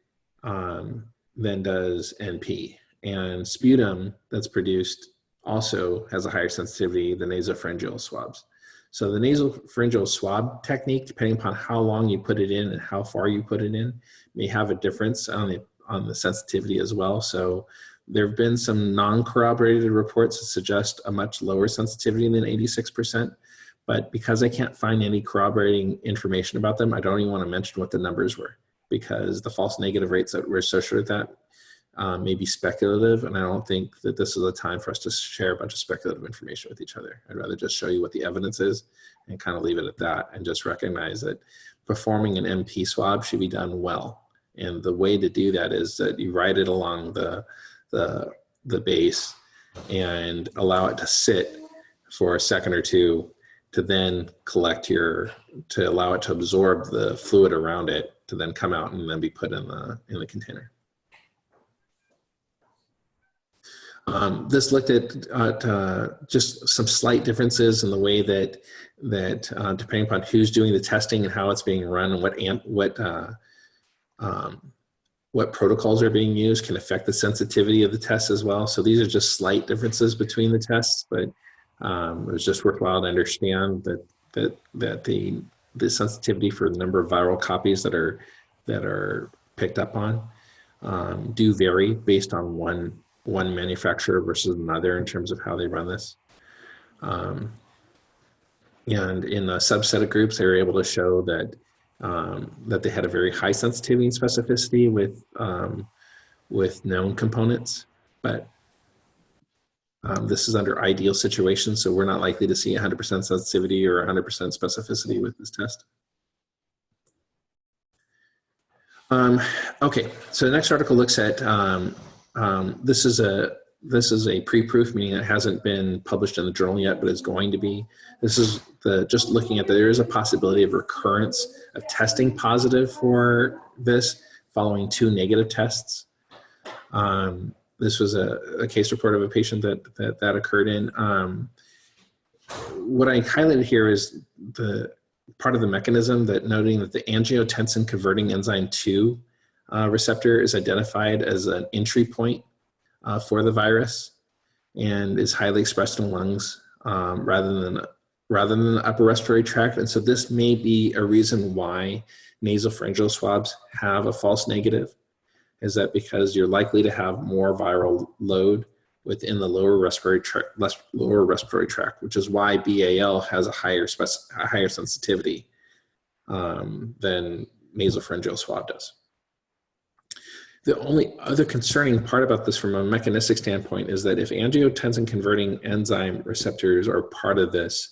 than does NP. And sputum that's produced also has a higher sensitivity than nasopharyngeal swabs. So the nasopharyngeal swab technique, depending upon how long you put it in and how far you put it in, may have a difference on the sensitivity as well. So there have been some non-corroborated reports that suggest a much lower sensitivity than 86%. But because I can't find any corroborating information about them, I don't even want to mention what the numbers were, because the false negative rates that were associated with that may be speculative, and I don't think that this is a time for us to share a bunch of speculative information with each other. I'd rather just show you what the evidence is and kind of leave it at that, and just recognize that performing an MP swab should be done well. And the way to do that is that you ride it along the base and allow it to sit for a second or two to then to allow it to absorb the fluid around it, to then come out and then be put in the container. This looked at just some slight differences in the way that depending upon who's doing the testing and how it's being run and what protocols are being used can affect the sensitivity of the tests as well. So these are just slight differences between the tests, but it was just worthwhile to understand that the sensitivity for the number of viral copies that are picked up on do vary based on one manufacturer versus another in terms of how they run this. And in a subset of groups, they were able to show that that they had a very high sensitivity and specificity with known components, but this is under ideal situations, so we're not likely to see 100% sensitivity or 100% specificity with this test. Okay, so the next article looks at this is a pre-proof, meaning it hasn't been published in the journal yet, but it's going to be. This is just looking at that there is a possibility of recurrence of testing positive for this following 2 negative tests. This was a case report of a patient that occurred in. What I highlighted here is the part of the mechanism that noting that the angiotensin converting enzyme 2 receptor is identified as an entry point for the virus and is highly expressed in lungs rather than the upper respiratory tract. And so this may be a reason why nasopharyngeal swabs have a false negative, is that because you're likely to have more viral load within the lower respiratory tract, which is why BAL has a higher sensitivity than nasopharyngeal swab does. The only other concerning part about this from a mechanistic standpoint is that if angiotensin converting enzyme receptors are part of this,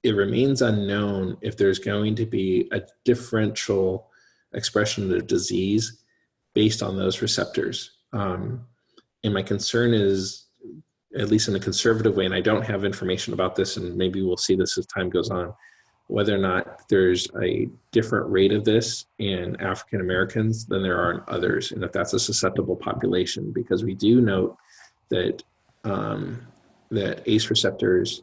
it remains unknown if there's going to be a differential expression of the disease based on those receptors. And my concern is, at least in a conservative way, and I don't have information about this, and maybe we'll see this as time goes on, whether or not there's a different rate of this in African Americans than there are in others, and if that's a susceptible population, because we do note that that ACE receptors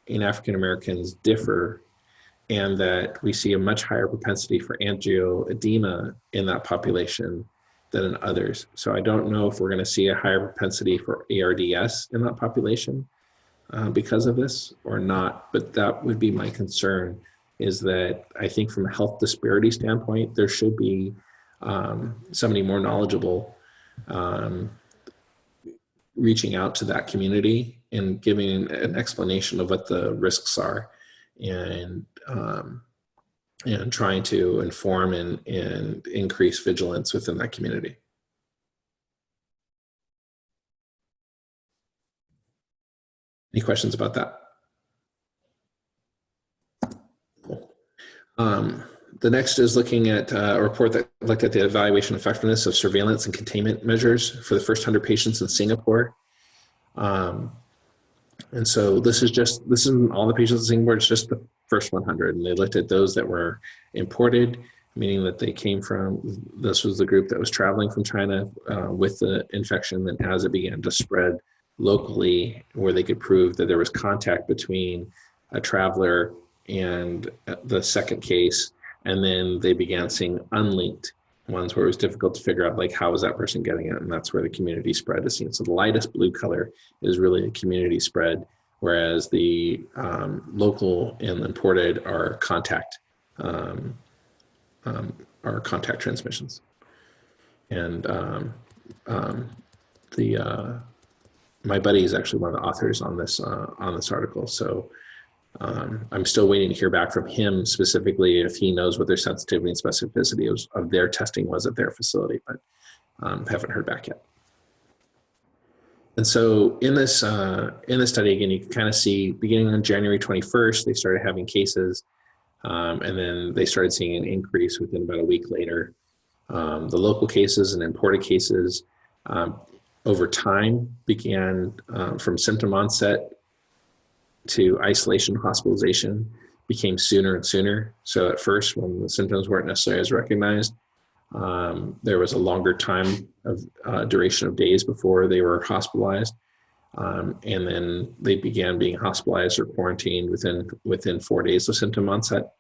in African Americans differ, and that we see a much higher propensity for angioedema in that population than in others. So I don't know if we're going to see a higher propensity for ARDS in that population because of this or not, but that would be my concern, is that I think from a health disparity standpoint, there should be somebody more knowledgeable reaching out to that community and giving an explanation of what the risks are, and trying to inform and increase vigilance within that community. Any questions about that? Cool. The next is looking at a report that looked at the evaluation effectiveness of surveillance and containment measures for the first 100 patients in Singapore. And so this isn't all the patients in Singapore, it's just the first 100. And they looked at those that were imported, meaning that they came from, this was the group that was traveling from China with the infection. And as it began to spread locally, where they could prove that there was contact between a traveler and the second case, and then they began seeing unlinked ones where it was difficult to figure out, like, how is that person getting it? And that's where the community spread is seen. So the lightest blue color is really a community spread, whereas the local and imported are contact transmissions. And my buddy is actually one of the authors on this article. So I'm still waiting to hear back from him specifically if he knows what their sensitivity and specificity of their testing was at their facility, but haven't heard back yet. And so in this study, again, you can kind of see beginning on January 21st, they started having cases, and then they started seeing an increase within about a week later. The local cases and imported cases over time began from symptom onset to isolation, hospitalization, became sooner and sooner. So at first, when the symptoms weren't necessarily as recognized, there was a longer time of duration of days before they were hospitalized. And then they began being hospitalized or quarantined within 4 days of symptom onset.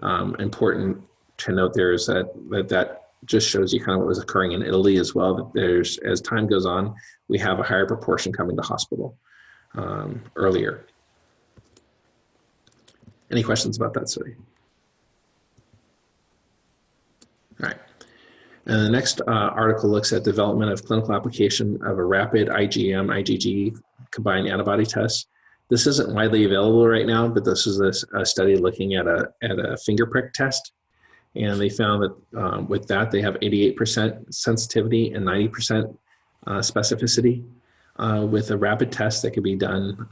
Important to note there is that just shows you kind of what was occurring in Italy as well, that there's, as time goes on, we have a higher proportion coming to hospital earlier. Any questions about that study? All right. And the next article looks at development of clinical application of a rapid IgM, IgG combined antibody test. This isn't widely available right now, but this is a study looking at a finger prick test. And they found that with that, they have 88% sensitivity and 90% specificity with a rapid test that could be done.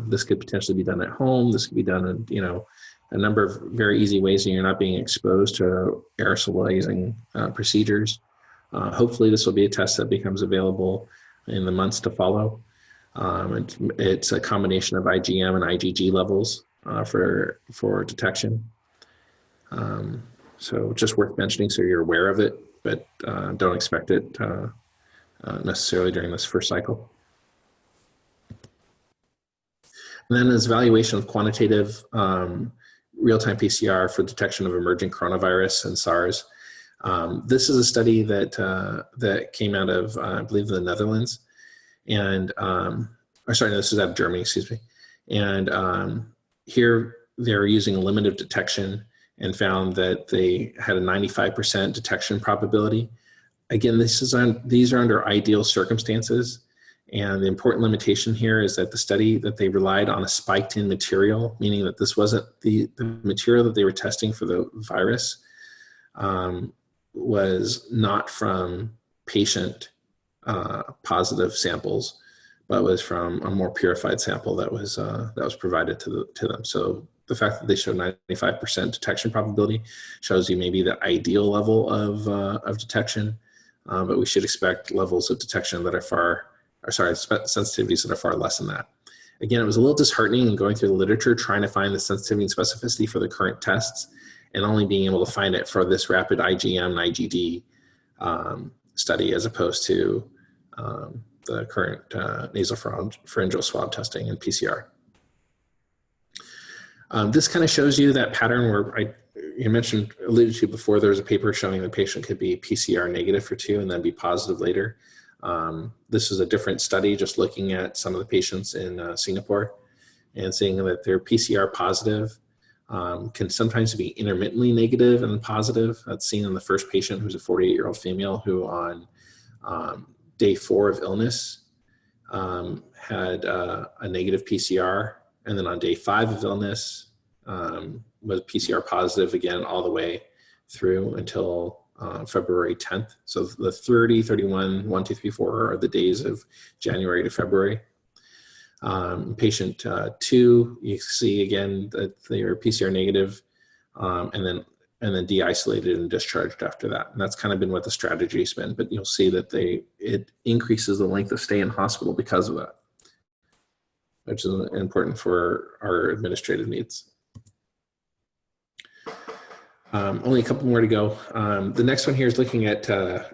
This could potentially be done at home. This could be done in, you know, a number of very easy ways, and you're not being exposed to aerosolizing procedures. Hopefully this will be a test that becomes available in the months to follow. It's a combination of IgM and IgG levels for detection. So just worth mentioning so you're aware of it, but don't expect it necessarily during this first cycle. And then there's evaluation of quantitative real-time PCR for detection of emerging coronavirus and SARS. This is a study that came out of, I believe, the Netherlands, and this is out of Germany, excuse me. And here they're using a limit of detection and found that they had a 95% detection probability. Again, these are under ideal circumstances. And the important limitation here is that the study that they relied on a spiked in material, meaning that this wasn't the material that they were testing for the virus was not from patient positive samples, but was from a more purified sample that was provided to them. So the fact that they showed 95% detection probability shows you maybe the ideal level of detection, but we should expect levels of detection that are sensitivities that are far less than that. Again, it was a little disheartening in going through the literature trying to find the sensitivity and specificity for the current tests and only being able to find it for this rapid IgM and IgD study as opposed to the current nasopharyngeal swab testing and PCR. This kind of shows you that pattern where you alluded to before, there was a paper showing the patient could be PCR negative for 2 and then be positive later. This is a different study just looking at some of the patients in Singapore and seeing that they're PCR positive, can sometimes be intermittently negative and positive. That's seen in the first patient, who's a 48-year-old female who on day 4 of illness had a negative PCR, and then on day 5 of illness was PCR positive again all the way through until February 10th. So the 30, 31, 1, 2, 3, 4 are the days of January to February. Patient 2, you see again that they were PCR negative and then de-isolated and discharged after that. And that's kind of been what the strategy has been, but you'll see that it increases the length of stay in hospital because of that, which is important for our administrative needs. Only a couple more to go. The next one here is looking at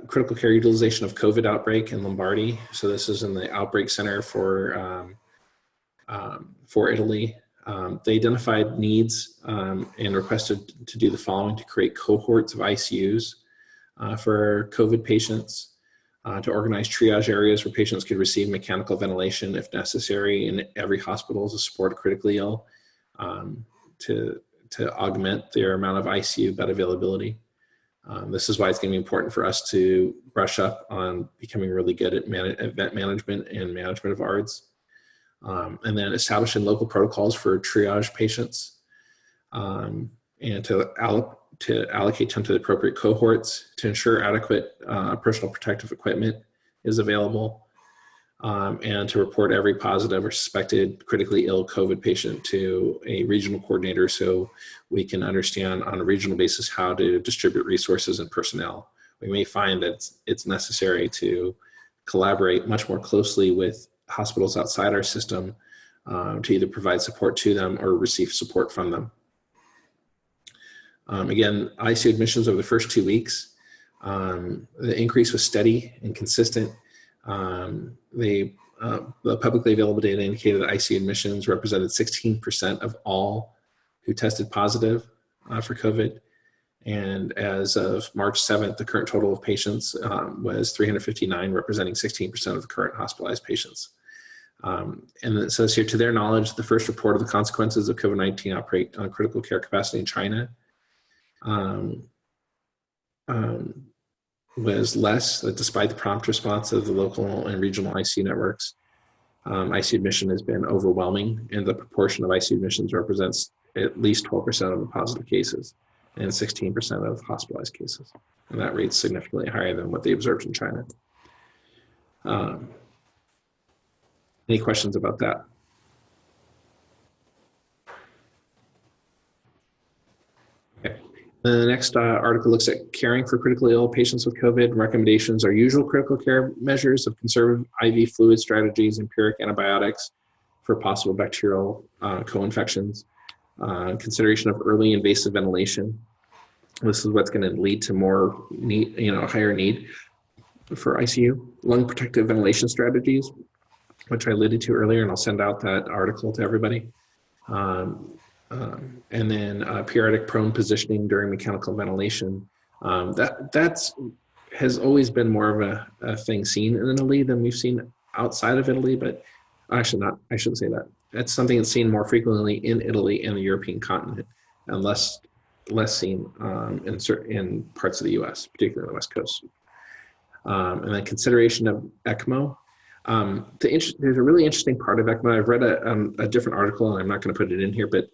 critical care utilization of COVID outbreak in Lombardy. So this is in the outbreak center for Italy. They identified needs and requested to do the following: to create cohorts of ICUs for COVID patients, to organize triage areas where patients could receive mechanical ventilation if necessary in every hospital to support critically ill, to augment their amount of ICU bed availability. This is why it's going to be important for us to brush up on becoming really good at event management and management of ARDS. And then establishing local protocols for triage patients and to allocate them to the appropriate cohorts, to ensure adequate personal protective equipment is available, and to report every positive or suspected critically ill COVID patient to a regional coordinator so we can understand on a regional basis how to distribute resources and personnel. We may find that it's necessary to collaborate much more closely with hospitals outside our system to either provide support to them or receive support from them. Again, ICU admissions over the first 2 weeks, the increase was steady and consistent. The publicly available data indicated that ICU admissions represented 16% of all who tested positive for COVID, And as of March 7th, the current total of patients was 359, representing 16% of the current hospitalized patients. And it says here, to their knowledge, the first report of the consequences of COVID-19 outbreak on critical care capacity in China was less, that despite the prompt response of the local and regional ICU networks, ICU admission has been overwhelming, and the proportion of ICU admissions represents at least 12% of the positive cases and 16% of hospitalized cases. And that rate's significantly higher than what they observed in China. Any questions about that? Okay. The next article looks at caring for critically ill patients with COVID. Recommendations are usual critical care measures of conservative IV fluid strategies, empiric antibiotics for possible bacterial co-infections, consideration of early invasive ventilation. This is what's going to lead to more need, higher need for ICU. Lung protective ventilation strategies, which I alluded to earlier, and I'll send out that article to everybody. And then periodic prone positioning during mechanical ventilation. That's has always been more of a thing seen in Italy than we've seen outside of Italy, but actually not, I shouldn't say that. It's something that's seen more frequently in Italy and the European continent, and less seen in parts of the US, particularly the West Coast. And then consideration of ECMO. There's a really interesting part of ECMO. I've read a different article, and I'm not going to put it in here, but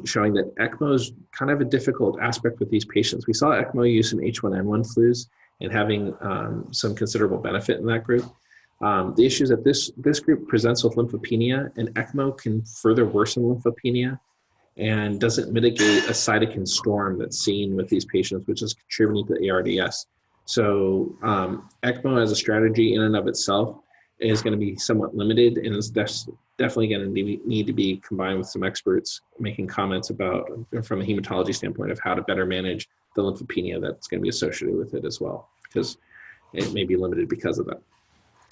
showing that ECMO is kind of a difficult aspect with these patients. We saw ECMO use in H1N1 flus and having some considerable benefit in that group. The issue is that this group presents with lymphopenia, and ECMO can further worsen lymphopenia and doesn't mitigate a cytokine storm that's seen with these patients, which is contributing to ARDS. So ECMO as a strategy in and of itself is going to be somewhat limited, and is definitely going to need to be combined with some experts making comments about, from a hematology standpoint, of how to better manage the lymphopenia that's going to be associated with it as well, because it may be limited because of that.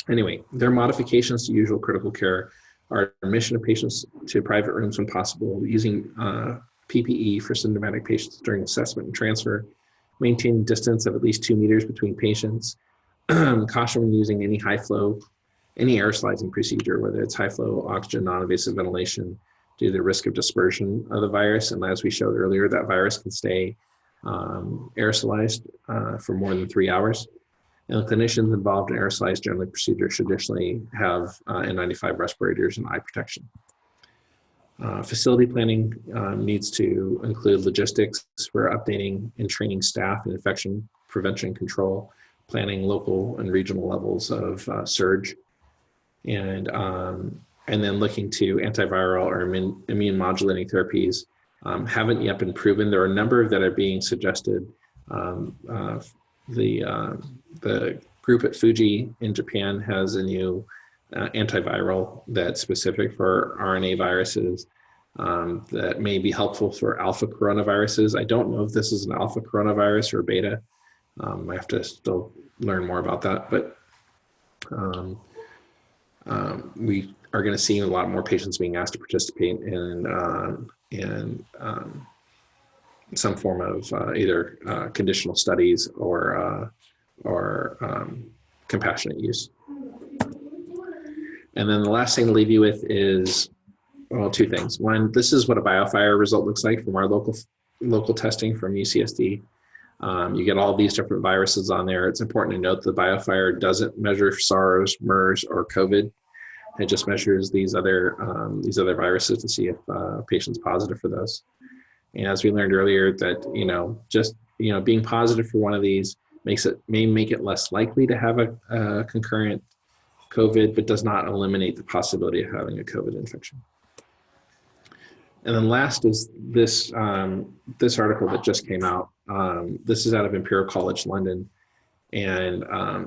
Anyway, their modifications to usual critical care are admission of patients to private rooms when possible, using PPE for symptomatic patients during assessment and transfer, maintain distance of at least 2 meters between patients, caution when using any high flow, any aerosolizing procedure, whether it's high flow, oxygen, non-invasive ventilation, due to the risk of dispersion of the virus. And as we showed earlier, that virus can stay aerosolized for more than 3 hours. And the clinicians involved in aerosolized general procedure should additionally have N95 respirators and eye protection. Facility planning needs to include logistics for updating and training staff in infection prevention control, planning local and regional levels of surge, and then looking to antiviral or immune modulating therapies haven't yet been proven. There are a number that are being suggested. The group at Fuji in Japan has a new antiviral that's specific for RNA viruses that may be helpful for alpha coronaviruses. I don't know if this is an alpha coronavirus or beta. I have to still learn more about that, but we are going to see a lot more patients being asked to participate in some form of either conditional studies or compassionate use. And then the last thing to leave you with is, well, 2 things. One, this is what a BioFire result looks like from our local testing from UCSD. You get all these different viruses on there. It's important to note the BioFire doesn't measure SARS, MERS, or COVID. It just measures these other viruses to see if a patient's positive for those. And as we learned earlier, that just being positive for one of these may make it less likely to have a concurrent COVID, but does not eliminate the possibility of having a COVID infection. And then last is this article that just came out. This is out of Imperial College London, and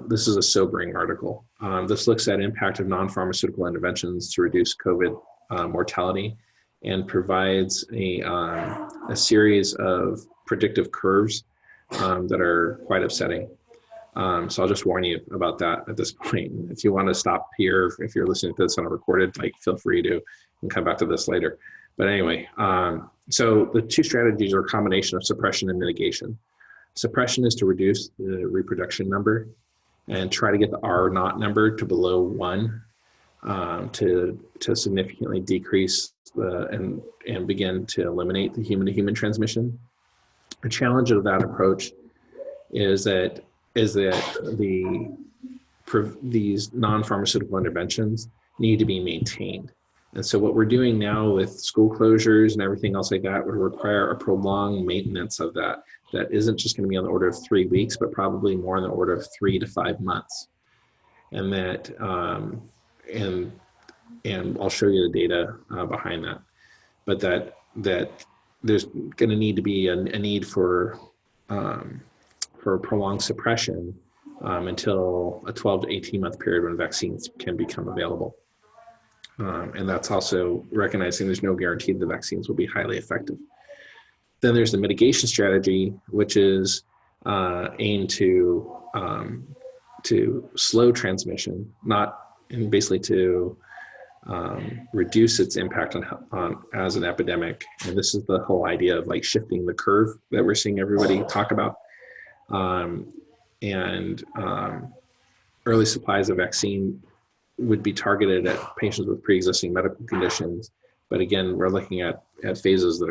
this is a sobering article. This looks at impact of non-pharmaceutical interventions to reduce COVID mortality, and provides a series of predictive curves that are quite upsetting. So I'll just warn you about that at this point. If you want to stop here, if you're listening to this on a recorded, feel free to, and come back to this later. But anyway, so the two strategies are a combination of suppression and mitigation. Suppression is to reduce the reproduction number and try to get the R naught number to below 1 to significantly decrease and begin to eliminate the human-to-human transmission. The challenge of that approach is that these non-pharmaceutical interventions need to be maintained. And so what we're doing now with school closures and everything else like that would require a prolonged maintenance of that isn't just going to be on the order of 3 weeks, but probably more on the order of 3 to 5 months. And that, and I'll show you the data behind that. But that there's going to need to be a need for prolonged suppression until a 12 to 18 month period when vaccines can become available. And that's also recognizing there's no guarantee the vaccines will be highly effective. Then there's the mitigation strategy, which is aimed to slow transmission, and basically to reduce its impact on as an epidemic. And this is the whole idea of like shifting the curve that we're seeing everybody talk about. Early supplies of vaccine would be targeted at patients with pre-existing medical conditions. But again, we're looking at phases that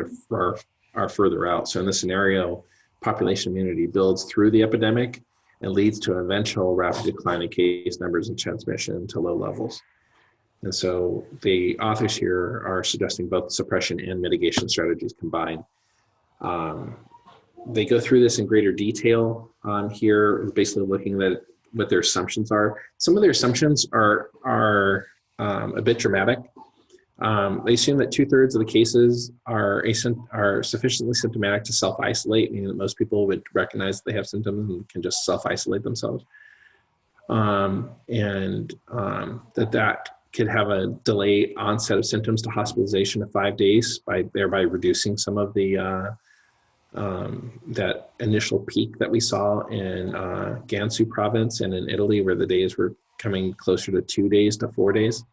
are further out. So in this scenario, population immunity builds through the epidemic and leads to an eventual rapid decline in case numbers and transmission to low levels. And so the authors here are suggesting both suppression and mitigation strategies combined. They go through this in greater detail here, basically looking at what their assumptions are. Some of their assumptions are a bit dramatic. They assume that 2/3 of the cases are sufficiently symptomatic to self-isolate, meaning that most people would recognize that they have symptoms and can just self-isolate themselves. That could have a delayed onset of symptoms to hospitalization of 5 days, thereby reducing some of the that initial peak that we saw in Gansu province and in Italy, where the days were coming closer to 2 days to 4 days.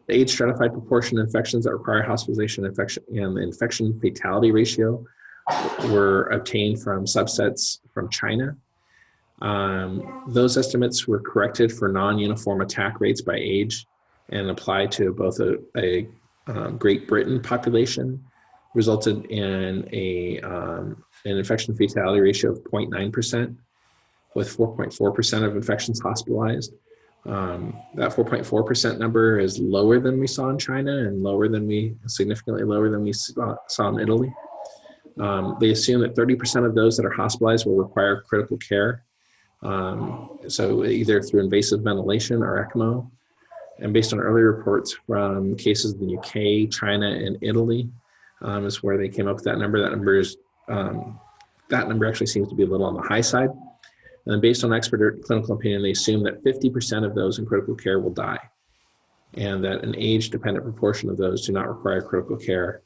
The age stratified proportion of infections that require hospitalization and the infection fatality ratio were obtained from subsets from China. Those estimates were corrected for non-uniform attack rates by age and applied to both a Great Britain population, resulted in an infection fatality ratio of 0.9%, with 4.4% of infections hospitalized. That 4.4% number is lower than we saw in China and significantly lower than we saw in Italy. They assume that 30% of those that are hospitalized will require critical care. So either through invasive ventilation or ECMO. And based on early reports from cases in the UK, China, and Italy, is where they came up with that number. That number actually seems to be a little on the high side. And then based on expert clinical opinion, they assume that 50% of those in critical care will die, and that an age-dependent proportion of those do not require critical care.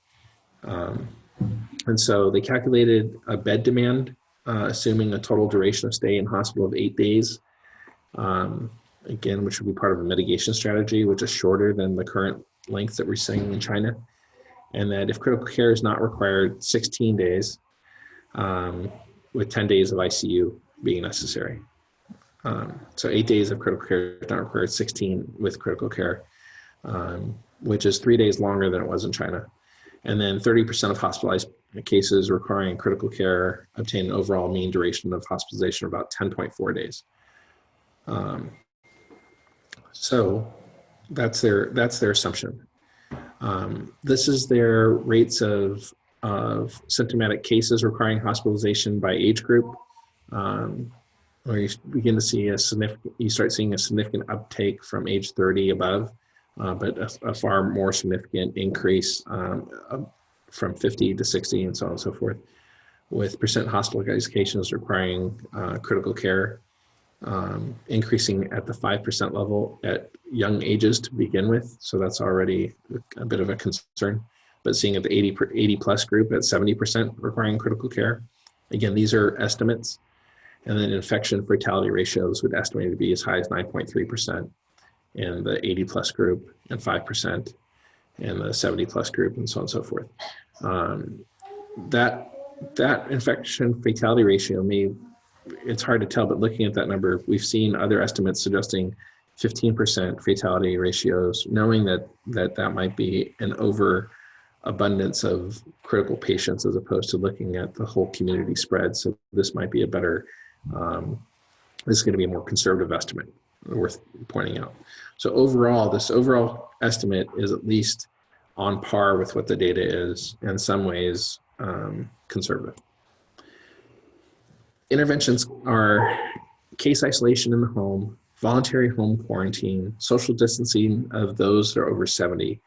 And so they calculated a bed demand, assuming a total duration of stay in hospital of 8 days, again, which would be part of a mitigation strategy, which is shorter than the current length that we're seeing in China. And that if critical care is not required, 16 days, with 10 days of ICU being necessary. So 8 days of critical care is not required, 16 with critical care, which is 3 days longer than it was in China. And then 30% of hospitalized cases requiring critical care obtain an overall mean duration of hospitalization of about 10.4 days. So that's their assumption. This is their rates of symptomatic cases requiring hospitalization by age group, where you begin to see you start seeing a significant uptake from age 30 above, but a far more significant increase from 50 to 60 and so on and so forth, with percent hospitalizations requiring critical care increasing at the 5% level at young ages to begin with. So that's already a bit of a concern. But seeing at the 80 plus group at 70% requiring critical care. Again, these are estimates. And then infection fatality ratios would estimate to be as high as 9.3% in the 80 plus group and 5% and the 70 plus group, and so on and so forth. That infection fatality ratio it's hard to tell, but looking at that number, we've seen other estimates suggesting 15% fatality ratios, knowing that might be an overabundance of critical patients as opposed to looking at the whole community spread. So this might be a better, this is going to be a more conservative estimate, worth pointing out. So overall, this overall estimate is at least on par with what the data is, in some ways conservative. Interventions are case isolation in the home, voluntary home quarantine, social distancing of those that are over 70,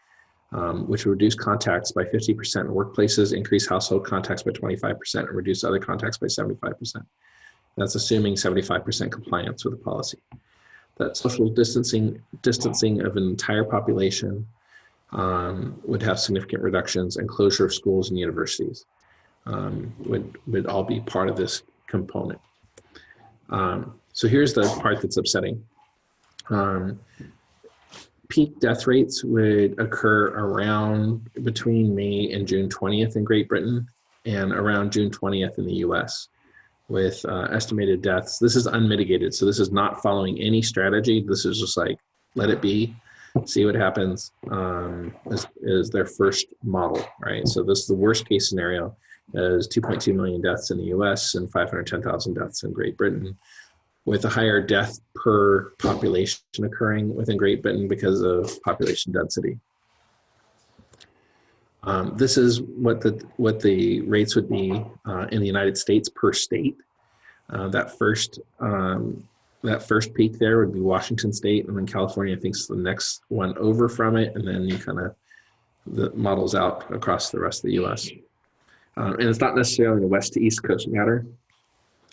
which will reduce contacts by 50% in workplaces, increase household contacts by 25%, and reduce other contacts by 75%. That's assuming 75% compliance with the policy. That social distancing of an entire population would have significant reductions, and closure of schools and universities would all be part of this component. So here's the part that's upsetting. Peak death rates would occur around between May and June 20th in Great Britain, and around June 20th in the US, with estimated deaths. This is unmitigated, so this is not following any strategy. This is just like, let it be, see what happens, is their first model, right? So this is the worst case scenario, is 2.2 million deaths in the US and 510,000 deaths in Great Britain, with a higher death per population occurring within Great Britain because of population density. This is what the rates would be in the United States per state. That first peak there would be Washington State, and then California, I think, is the next one over from it, and then you kind of the models out across the rest of the U.S. And it's not necessarily the west to east coast matter.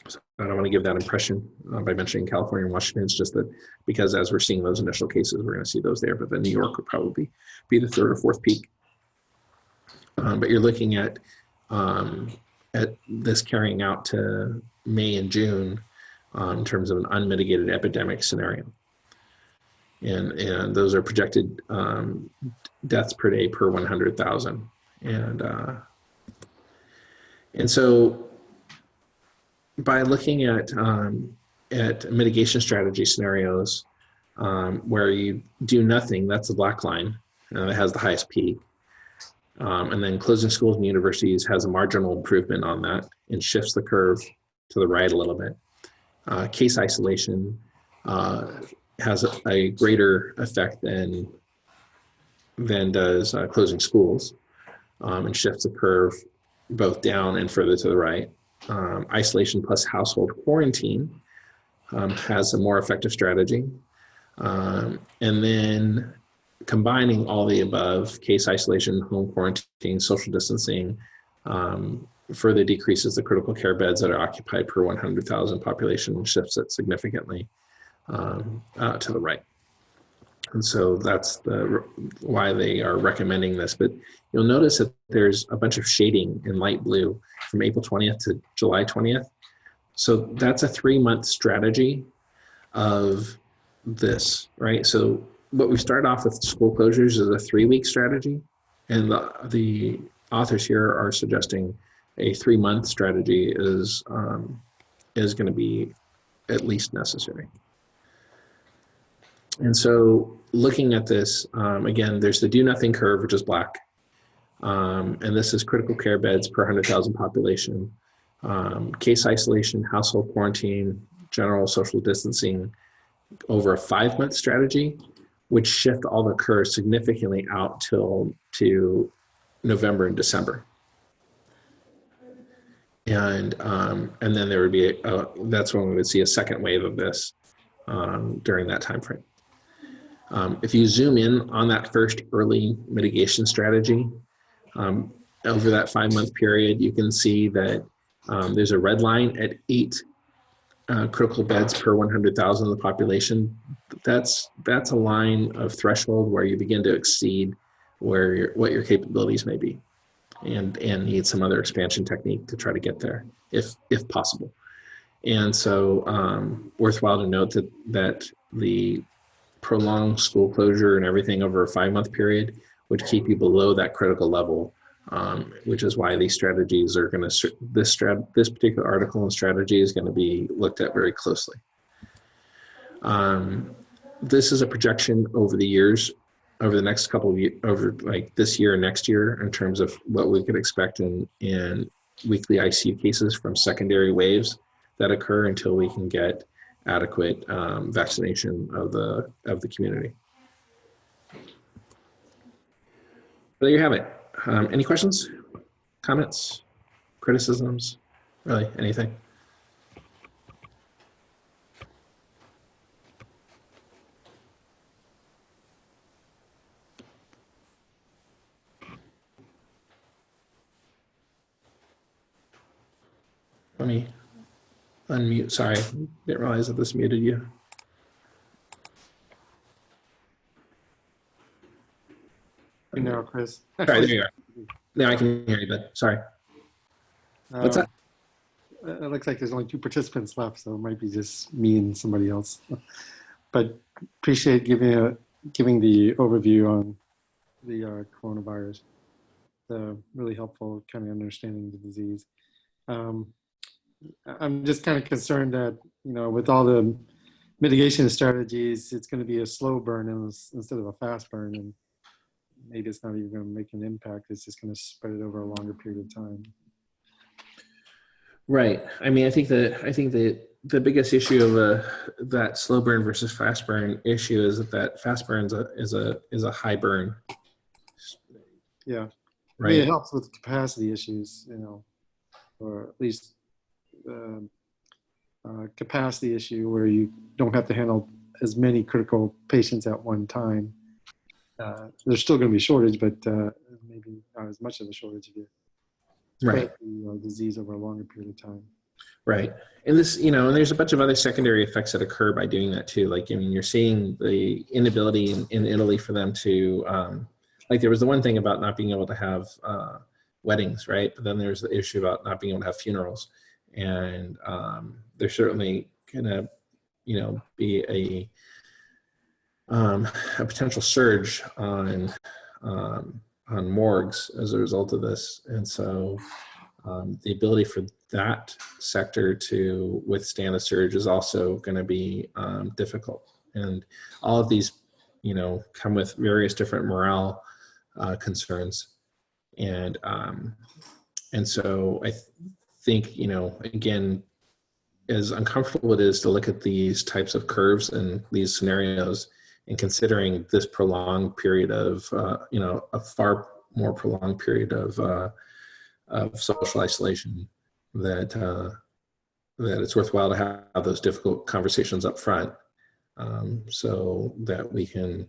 So I don't want to give that impression by mentioning California and Washington. It's just that because as we're seeing those initial cases, we're going to see those there, but then New York would probably be the third or fourth peak. But you're looking at this carrying out to May and June in terms of an unmitigated epidemic scenario. And those are projected deaths per day per 100,000. And so by looking at mitigation strategy scenarios where you do nothing, that's the black line, that has the highest peak. And then closing schools and universities has a marginal improvement on that and shifts the curve to the right a little bit. Case isolation has a greater effect than does closing schools, and shifts the curve both down and further to the right. Isolation plus household quarantine has a more effective strategy. And then combining all the above, case isolation, home quarantine, social distancing, further decreases the critical care beds that are occupied per 100,000 population and shifts it significantly to the right. And so that's why they are recommending this. But you'll notice that there's a bunch of shading in light blue from April 20th to July 20th. So that's a 3-month strategy of this, right? So what we start off with school closures is a 3-week strategy. And the authors here are suggesting a 3-month strategy is going to be at least necessary. And so looking at this, again, there's the do nothing curve, which is black. And this is critical care beds per 100,000 population. Case isolation, household quarantine, general social distancing over a 5-month strategy, which shift all the curves significantly out to November and December. And then there would be, that's when we would see a second wave of this during that time frame. If you zoom in on that first early mitigation strategy, over that 5-month period, you can see that there's a red line at 8 critical beds per 100,000 of the population. That's a line of threshold where you begin to exceed what your capabilities may be, and need some other expansion technique to try to get there, if possible. And so worthwhile to note that the prolonged school closure and everything over a 5-month period would keep you below that critical level, which is why these strategies are going to, this particular article and strategy is going to be looked at very closely. This is a projection over the years, over the next couple of years, over like this year and next year, in terms of what we could expect in weekly ICU cases from secondary waves that occur until we can get adequate vaccination of the community. There you have it. Any questions, comments, criticisms, really anything? Let me unmute. Sorry, didn't realize that this muted you. No, Chris. Sorry, there you are. Now I can hear you, but sorry. What's that? It looks like there's only 2 participants left, so it might be just me and somebody else. But appreciate giving the overview on the coronavirus. Really helpful kind of understanding the disease. I'm just kind of concerned that, with all the mitigation strategies, it's going to be a slow burn instead of a fast burn, and maybe it's not even going to make an impact. It's just going to spread it over a longer period of time. Right. I mean, I think the biggest issue of that slow burn versus fast burn issue is that fast burn is a high burn. Yeah. Right. I mean, it helps with capacity issues, or at least capacity issue where you don't have to handle as many critical patients at one time. There's still going to be a shortage, but maybe not as much of a shortage if you spread the disease over a longer period of time. Right. And this, and there's a bunch of other secondary effects that occur by doing that too. Like, I mean, you're seeing the inability in Italy for them to, like there was the one thing about not being able to have weddings, right? But then there's the issue about not being able to have funerals. And there's certainly going to, be a potential surge on morgues as a result of this. And so the ability for that sector to withstand a surge is also going to be difficult. And all of these, come with various different morale concerns. And so I think, again, as uncomfortable it is to look at these types of curves and these scenarios, and considering this prolonged period of, a far more prolonged period of social isolation, that it's worthwhile to have those difficult conversations up front, so that we can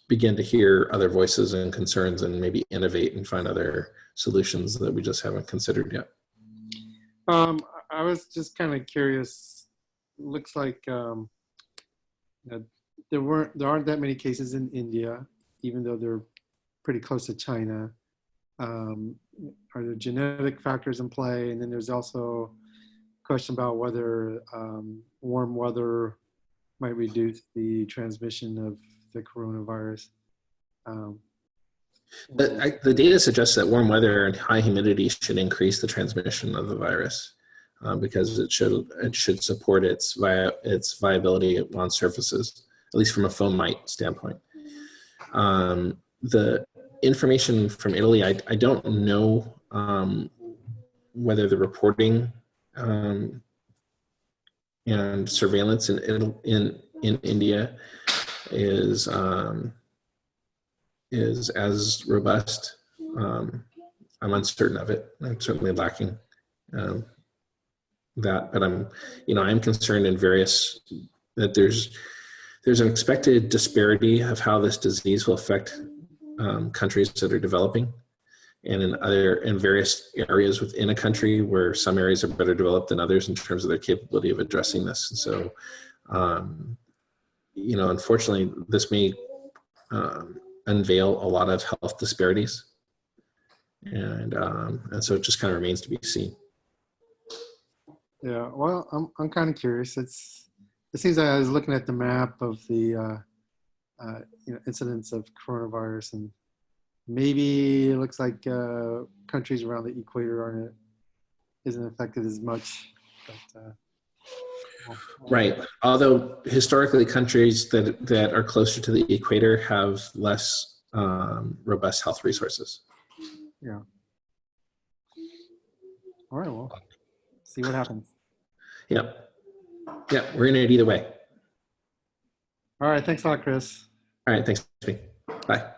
begin to hear other voices and concerns and maybe innovate and find other solutions that we just haven't considered yet. I was just kind of curious. Looks like there aren't that many cases in India, even though they're pretty close to China. Are there genetic factors in play? And then there's also a question about whether warm weather might reduce the transmission of the coronavirus. The data suggests that warm weather and high humidity should increase the transmission of the virus, because it should support its viability on surfaces, at least from a foam mite standpoint. The information from Italy, I don't know whether the reporting and surveillance in India is as robust. I'm uncertain of it. I'm certainly lacking that, but I'm concerned that there's an expected disparity of how this disease will affect countries that are developing, and in various areas within a country where some areas are better developed than others in terms of their capability of addressing this. And so, unfortunately, this may unveil a lot of health disparities, and so it just kind of remains to be seen. Yeah, well, I'm kind of curious. It seems like I was looking at the map of the incidence of coronavirus, and maybe it looks like countries around the equator isn't affected as much. But, Right. Although historically, countries that are closer to the equator have less robust health resources. Yeah. All right. Well, see what happens. Yep. Yep. We're in it either way. All right. Thanks a lot, Chris. All right. Thanks. Bye.